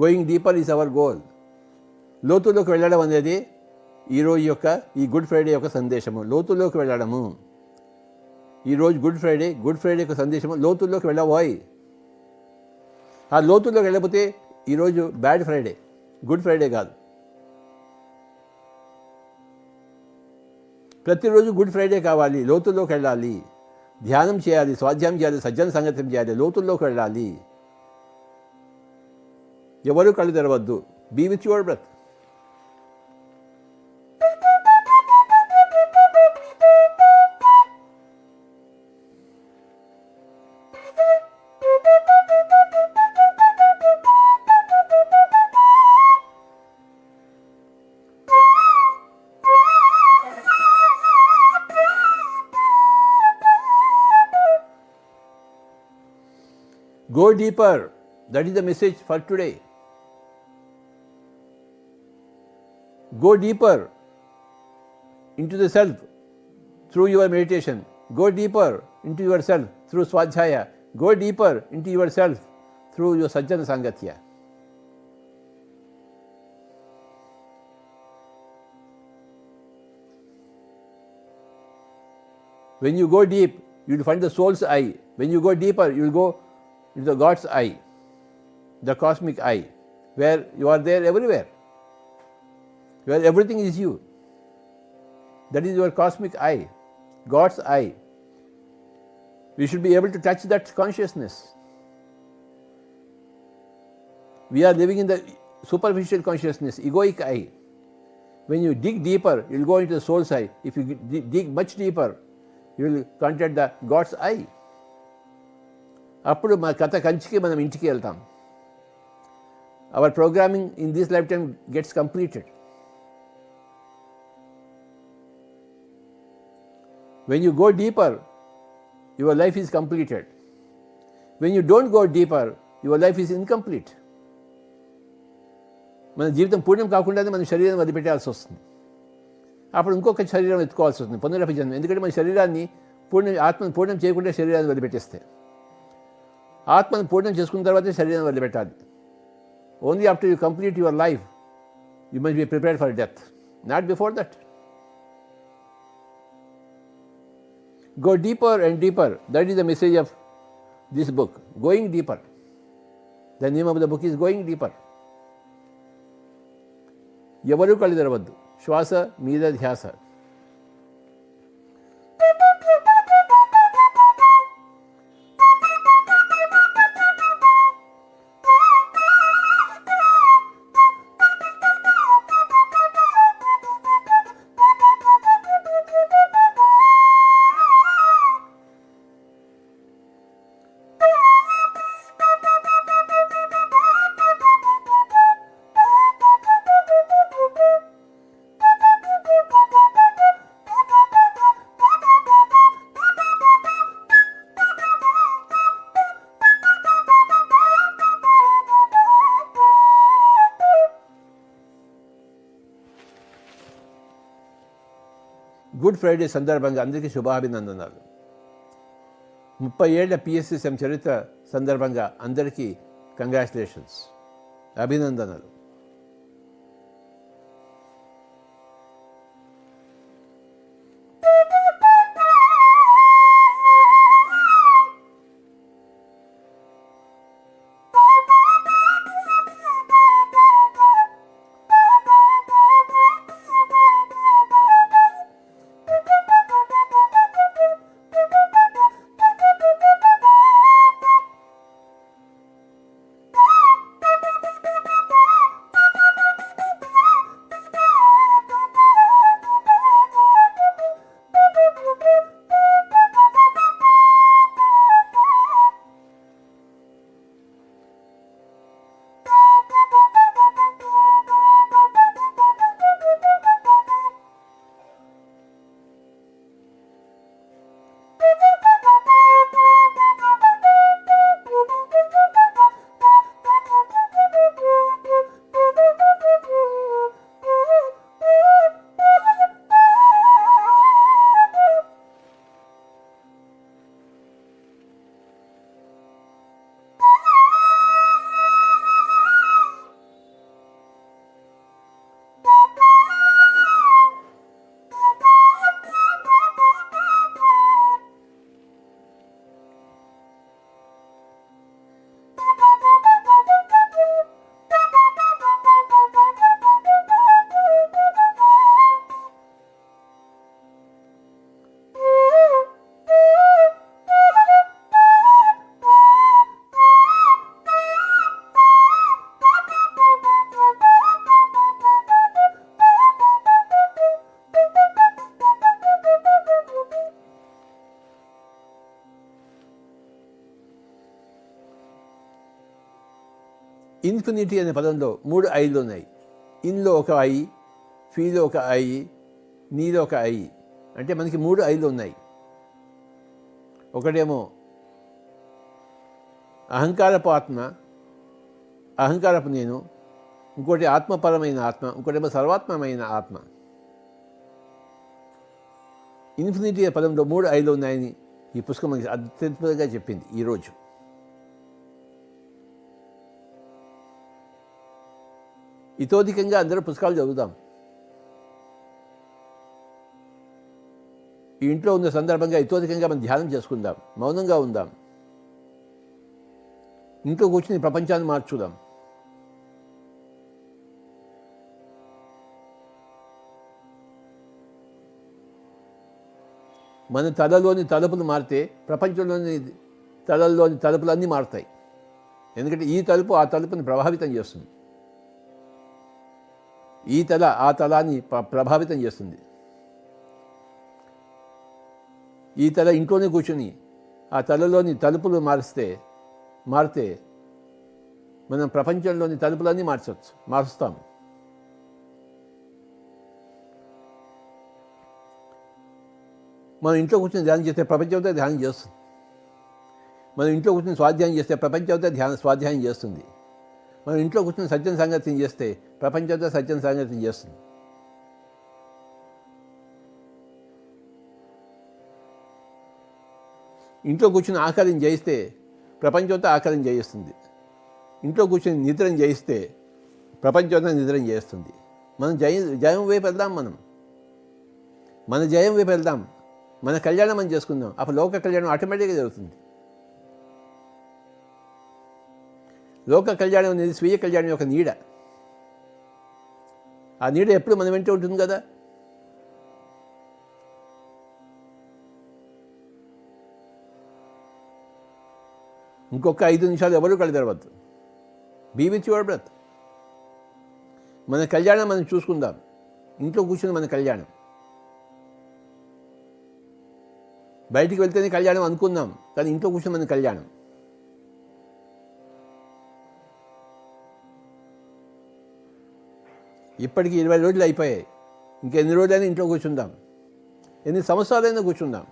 Going deeper is our goal. లోతుల్లోకి వెళ్ళడం అనేది ఈరోజు యొక్క ఈ గుడ్ ఫ్రైడే యొక్క సందేశము. లోతుల్లోకి వెళ్ళడము. ఈరోజు గుడ్ ఫ్రైడే యొక్క సందేశము లోతుల్లోకి వెళ్ళబోయ్. ఆ లోతుల్లోకి వెళ్ళకపోతే ఈరోజు బ్యాడ్ ఫ్రైడే, గుడ్ ఫ్రైడే కాదు. ప్రతిరోజు గుడ్ ఫ్రైడే కావాలి. లోతుల్లోకి వెళ్ళాలి, ధ్యానం చేయాలి, స్వాధ్యాయం చేయాలి, సజ్జన సంగతం చేయాలి, లోతుల్లోకి వెళ్ళాలి. ఎవరు కళ్ళు తెరవద్దు. Be with your breath. Go deeper. That is the message for today. Go deeper into the self through your meditation. Go deeper into yourself through Swadhyaya. Go deeper into yourself through your Sajjana Sangatya. When you go deep, you will find the soul's eye. When you go deeper, you will go into the God's eye, the cosmic eye, where you are there everywhere, where everything is you. That is your cosmic eye, God's eye. We should be able to touch that consciousness. We are living in the superficial consciousness, egoic eye. When you dig deeper, you will go into the soul's eye. If you dig much deeper, you will contact the God's eye. అప్పుడు మా కథ కంచికి మనం ఇంటికి వెళ్తాం. Our programming in this life time gets completed. When you go deeper, your life is completed. When you don't go deeper, your life is incomplete. మన జీవితం పూర్ణం కాకుండానే మన శరీరం వదిలిపెట్టాల్సి వస్తుంది. అప్పుడు ఇంకొక శరీరం ఎత్తుకోవాల్సి వస్తుంది, పునరభిజన్మం. ఎందుకంటే మన శరీరాన్ని ఆత్మను పూర్ణం చేయకుండా శరీరాన్ని వదిలిపెట్టేస్తే, ఆత్మను పూర్ణం చేసుకున్న తర్వాతే శరీరం వదిలిపెట్టాలి. Only after you complete your life you must be prepared for death, not before that. Go deeper and deeper. That is the message of this book, going deeper. The name of the book is going deeper. ఎవరూ కళ్ళు తెరవద్దు. శ్వాస మీద ధ్యాస. Good Friday సందర్భంగా అందరికీ శుభాభినందనాలు. 30 ఏళ్ల PSSM చరిత్ర సందర్భంగా అందరికీ కంగ్రాచులేషన్స్, అభినందనలు. ఇన్ఫినిటీ అనే పదంలో 3 ఐలు ఉన్నాయి. ఇన్లో ఒక ఐ, ఫీలో ఒక ఐ, నీలో ఒక ఐ. అంటే మనకి 3 ఐలు ఉన్నాయి. ఒకటేమో అహంకారపు ఆత్మ, అహంకారపు నేను, ఇంకోటి ఆత్మపరమైన ఆత్మ, ఇంకోటేమో సర్వాత్మమైన ఆత్మ. ఇన్ఫినిటీ అనే పదంలో 3 ఐలు ఉన్నాయని ఈ పుస్తకం మనకి అత్యద్భుతంగా చెప్పింది. ఈరోజు ఇతోధికంగా అందరూ పుస్తకాలు చదువుదాం. ఈ ఇంట్లో ఉన్న సందర్భంగా ఇతోధికంగా మనం ధ్యానం చేసుకుందాం, మౌనంగా ఉందాం, ఇంట్లో కూర్చుని ప్రపంచాన్ని మార్చుదాం. మన తలలోని తలుపులు మారితే ప్రపంచంలోని తలల్లోని తలుపులన్నీ మారుతాయి. ఎందుకంటే ఈ తలుపు ఆ తలుపుని ప్రభావితం చేస్తుంది, ఈ తల ఆ తలాన్ని ప్రభావితం చేస్తుంది. ఈ తల ఇంట్లోనే కూర్చుని ఆ తలలోని తలుపులు మారితే మనం ప్రపంచంలోని తలుపులన్నీ మారుస్తాం. మనం ఇంట్లో కూర్చొని ధ్యానం చేస్తే ప్రపంచంతో ధ్యానం చేస్తుంది. మనం ఇంట్లో కూర్చొని స్వాధ్యాయం చేస్తే ప్రపంచంతో స్వాధ్యాయం చేస్తుంది. మనం ఇంట్లో కూర్చొని సత్యం సాంగత్యం చేస్తే ప్రపంచంతో సత్యం సాంగత్యం చేస్తుంది. ఇంట్లో కూర్చొని ఆకారం జయిస్తే ప్రపంచంతో ఆకారం జయిస్తుంది. ఇంట్లో కూర్చొని నిద్రం జయిస్తే ప్రపంచంతో నిద్రం చేస్తుంది. మనం జయం వైపు వెళ్దాం. మన జయం వైపు వెళ్దాం. మన కళ్యాణం మనం చేసుకుందాం. అప్పుడు లోక కళ్యాణం ఆటోమేటిక్గా జరుగుతుంది. లోక కళ్యాణం అనేది స్వీయ కళ్యాణం యొక్క నీడ. ఆ నీడ ఎప్పుడు మన వెంటే ఉంటుంది కదా. ఇంకొక 5 నిమిషాలు ఎవరు కళ్ళు తెరవద్దు. Be with your breath. మన కళ్యాణం మనం చూసుకుందాం. ఇంట్లో కూర్చుని మన కళ్యాణం. బయటికి వెళ్తేనే కళ్యాణం అనుకుందాం, కానీ ఇంట్లో కూర్చొని మన కళ్యాణం. ఇప్పటికి 20 రోజులు అయిపోయాయి. ఇంకెన్ని రోజులైనా ఇంట్లో కూర్చుందాం, ఎన్ని సంవత్సరాలైనా కూర్చుందాం.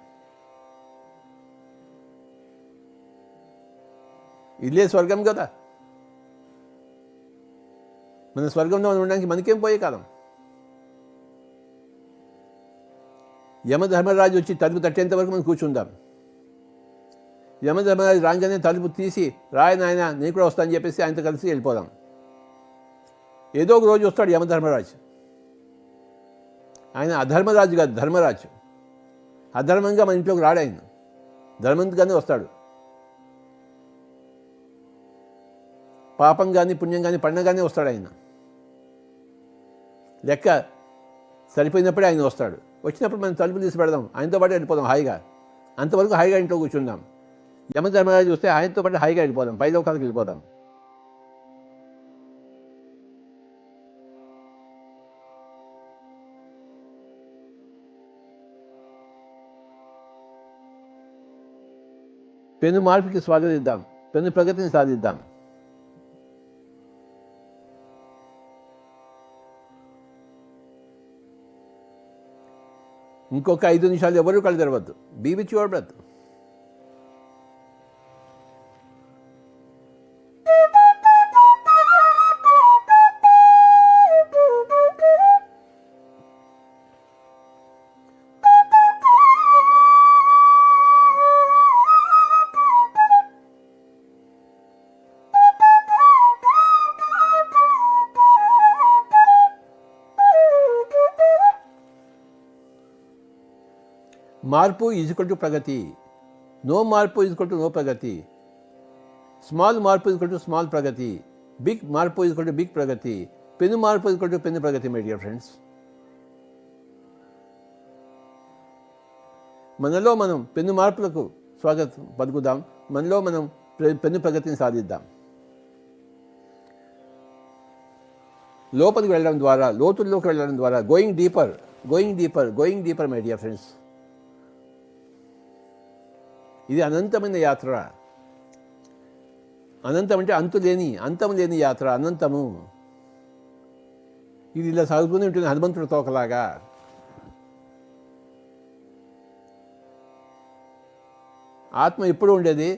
ఇల్లే స్వర్గం కదా. మన స్వర్గంలో ఉండడానికి మనకేం పోయే కాలం. యమధర్మరాజు వచ్చి తలుపు తట్టేంత వరకు మనం కూర్చుందాం. యమధర్మరాజు రాగానే తలుపు తీసి రాయ నాయన నేను కూడా వస్తానని చెప్పేసి ఆయనతో కలిసి వెళ్ళిపోదాం. ఏదో ఒక రోజు వస్తాడు యమధర్మరాజు. ఆయన అధర్మరాజు కాదు, ధర్మరాజు. అధర్మంగా మన ఇంట్లోకి రాడు ఆయన, ధర్మంగానే వస్తాడు. పాపం కానీ పుణ్యం కానీ పండగానే వస్తాడు ఆయన. లెక్క సరిపోయినప్పుడే ఆయన వస్తాడు. వచ్చినప్పుడు మనం తలుపులు తీసి పెడదాం, ఆయనతో పాటు వెళ్ళిపోదాం హాయిగా. అంతవరకు హాయిగా ఇంట్లో కూర్చుందాం. యమధర్మరాజు వస్తే ఆయనతో పాటు హాయిగా వెళ్ళిపోదాం, పైలోకాలకు వెళ్ళిపోదాం. పెను మార్పుకి స్వాగతిద్దాం, పెను ప్రగతిని సాధిద్దాం. ఇంకొక 5 నిమిషాలు ఎవరు కళ్ళు తెరవద్దు. Be with your breath. మార్పు ఈజ్వల్ టు ప్రగతి. నో మార్పు ఈజ్వల్ టు నో ప్రగతి. స్మాల్ మార్పు ఈజ్వల్ టు స్మాల్ ప్రగతి. బిగ్ మార్పు ఈజ్వల్ టు బిగ్ ప్రగతి. పెను మార్పు ఈజ్వల్ టు పెను ప్రగతి. మై డియర్ ఫ్రెండ్స్, మనలో మనం పెను మార్పులకు స్వాగతం పలుకుదాం. మనలో మనం పెను ప్రగతిని సాధిద్దాం. లోపలికి వెళ్ళడం ద్వారా, లోతుల్లోకి వెళ్ళడం ద్వారా, going deeper my dear friends. ఇది అనంతమైన యాత్ర. అనంతం అంటే అంతం లేని యాత్ర, అనంతము. ఇది ఇలా సాగుతూనే ఉంటుంది హనుమంతుడి తోకలాగా. ఆత్మ ఎప్పుడు ఉండేది,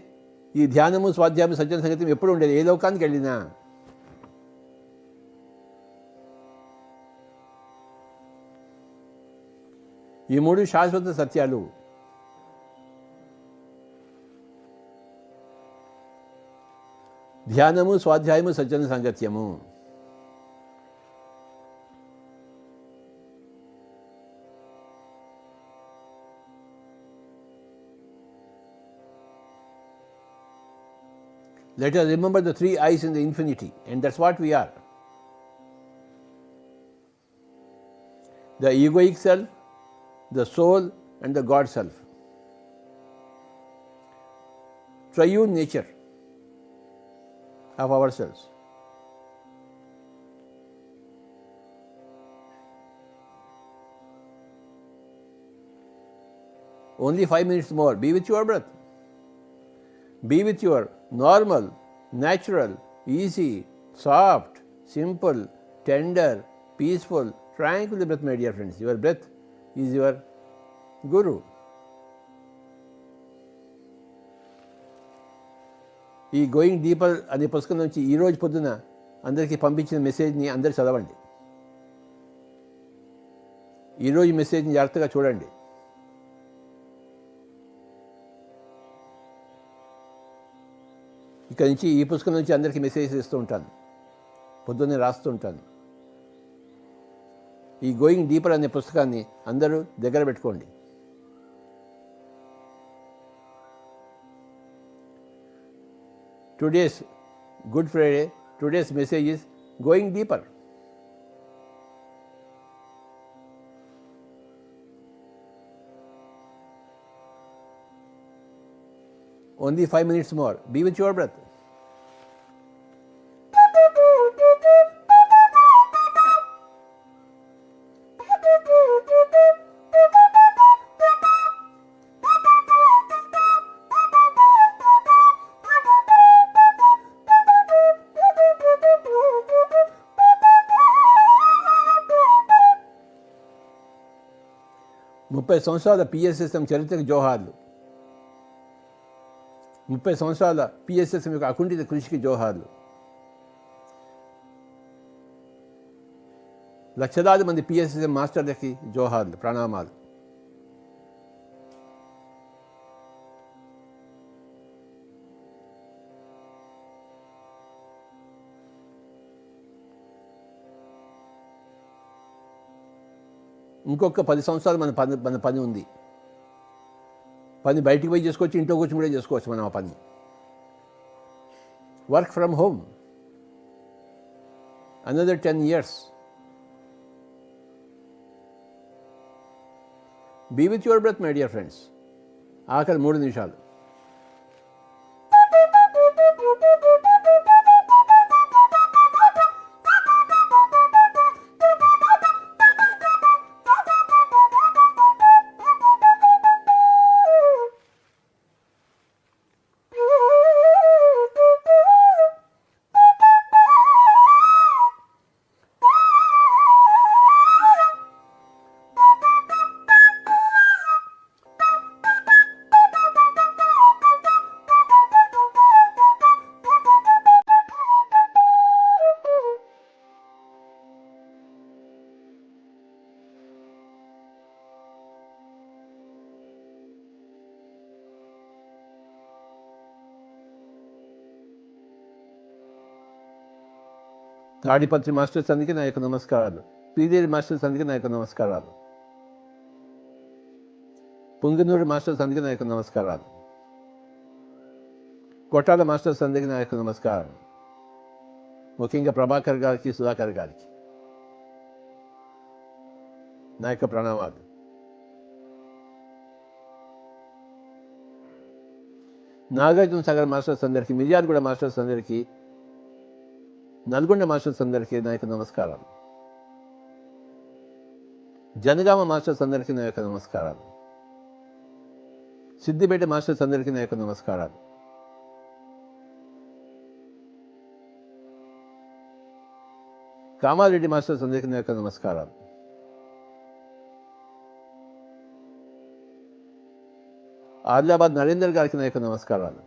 ఈ ధ్యానము స్వాధ్యాయము సజ్జన సంగతి ఎప్పుడు ఉండేది, ఏ లోకానికి వెళ్ళినా. ఈ మూడు శాశ్వత సత్యాలు. ధ్యానము, స్వాధ్యాయము, సజ్జన సాంగత్యము. Let us remember the three eyes in the infinity, and that's what we are. The egoic self, the soul, and the God self. Triune nature of ourselves. Only 5 minutes more. Be with your breath. Be with your normal, natural, easy, soft, simple, tender, peaceful, tranquil breath, my dear friends. Your breath is your guru. ఈ going deeper అనే పుస్తకం నుంచి ఈరోజు పొద్దున అందరికీ పంపించిన మెసేజ్ని అందరు చదవండి. ఈరోజు మెసేజ్ని జాగ్రత్తగా చూడండి. ఇక్కడి నుంచి ఈ పుస్తకం నుంచి అందరికీ మెసేజ్ ఇస్తూ ఉంటాను, పొద్దున్నే రాస్తూ ఉంటాను. ఈ గోయింగ్ డీపర్ అనే పుస్తకాన్ని అందరూ దగ్గర పెట్టుకోండి. Today's Good Friday, today's message is going deeper. Only 5 minutes more. Be with your breath. ముప్పై సంవత్సరాల పిఎస్ఎస్ఎం చరిత్రకు జోహార్లు. 30 సంవత్సరాల పిఎస్ఎస్ఎం యొక్క అకుంఠిత కృషికి జోహార్లు. లక్షలాది మంది పిఎస్ఎస్ఎం మాస్టర్లకి జోహార్లు, ప్రణామాలు. ఇంకొక 10 సంవత్సరాలు మన పని ఉంది. పని బయటికి పోయి చేసుకోవచ్చు, ఇంట్లో కూర్చొని కూడా చేసుకోవచ్చు మనం ఆ పని. Work from home. Another 10 years. Be with your breath, my dear friends. ఆఖరి 3 నిమిషాలు. తాడిపత్రి మాస్టర్స్ అందరికీ నా యొక్క నమస్కారాలు. పీదేరి మాస్టర్స్ అందరికీ నా యొక్క నమస్కారాలు. పుంగనూరు మాస్టర్స్ అందరికీ నా యొక్క నమస్కారాలు. కొట్టాల మాస్టర్స్ అందరికీ నా యొక్క నమస్కారం. ముఖ్యంగా ప్రభాకర్ గారికి, సుధాకర్ గారికి నా యొక్క ప్రణామాలు. నాగార్జున సాగర్ మాస్టర్స్ అందరికీ, మిర్యాలగూడ మాస్టర్స్ అందరికీ, నల్గొండ మాస్టర్స్ అందరికీ నా యొక్క నమస్కారాలు. జనగామ మాస్టర్స్ అందరికీ నా యొక్క నమస్కారాలు. సిద్దిపేట మాస్టర్స్ అందరికీ నా యొక్క నమస్కారాలు. కామారెడ్డి మాస్టర్స్ అందరికీ నా యొక్క నమస్కారాలు. ఆదిలాబాద్ నరేందర్ గారికి నా యొక్క నమస్కారాలు.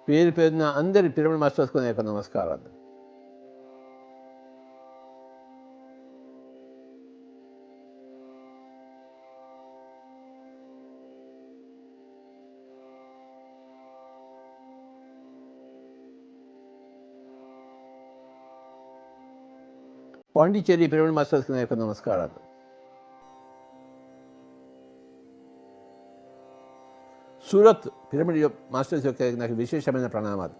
పేరు పేరున అందరి పిరమిడ్ మాస్టర్స్కు నా యొక్క నమస్కారాలు. పాండిచ్చేరి పిరమిడ్ మాస్టర్స్కి నా యొక్క నమస్కారాలు. సూరత్ పిరమిడ్ మాస్టర్స్ యొక్క నాకు విశేషమైన ప్రణామాలు.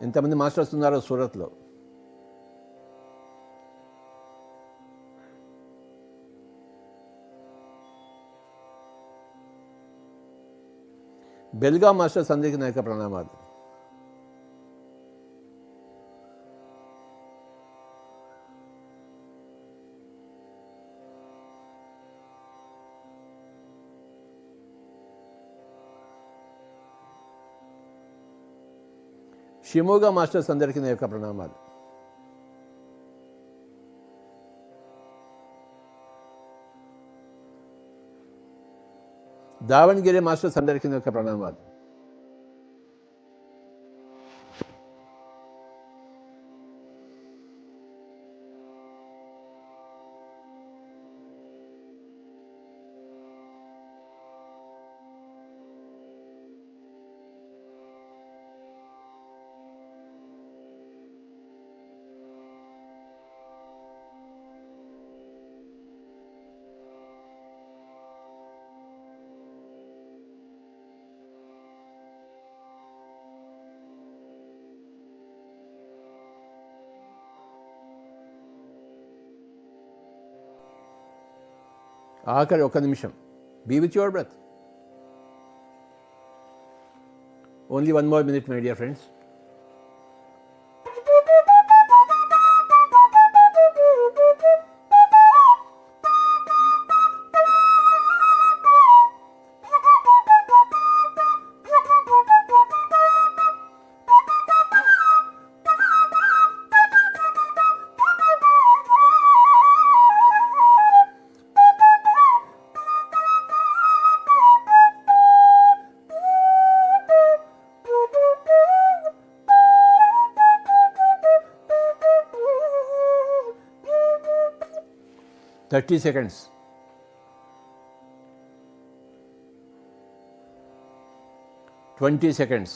ఎంతమంది మాస్టర్స్ ఉన్నారో సూరత్లో. బెల్గాం మాస్టర్స్ అందరికీ నా యొక్క ప్రణామాలు. షిమోగా మాస్టర్స్ అందరికీ నా యొక్క ప్రణామాలు. దావణగిరి మాస్టర్స్ అందరికీ నా యొక్క ప్రణామాలు. ఆఖరి ఒక్క నిమిషం. Be with your breath. Only 1 more minute, my dear friends. Thirty seconds. 20 seconds.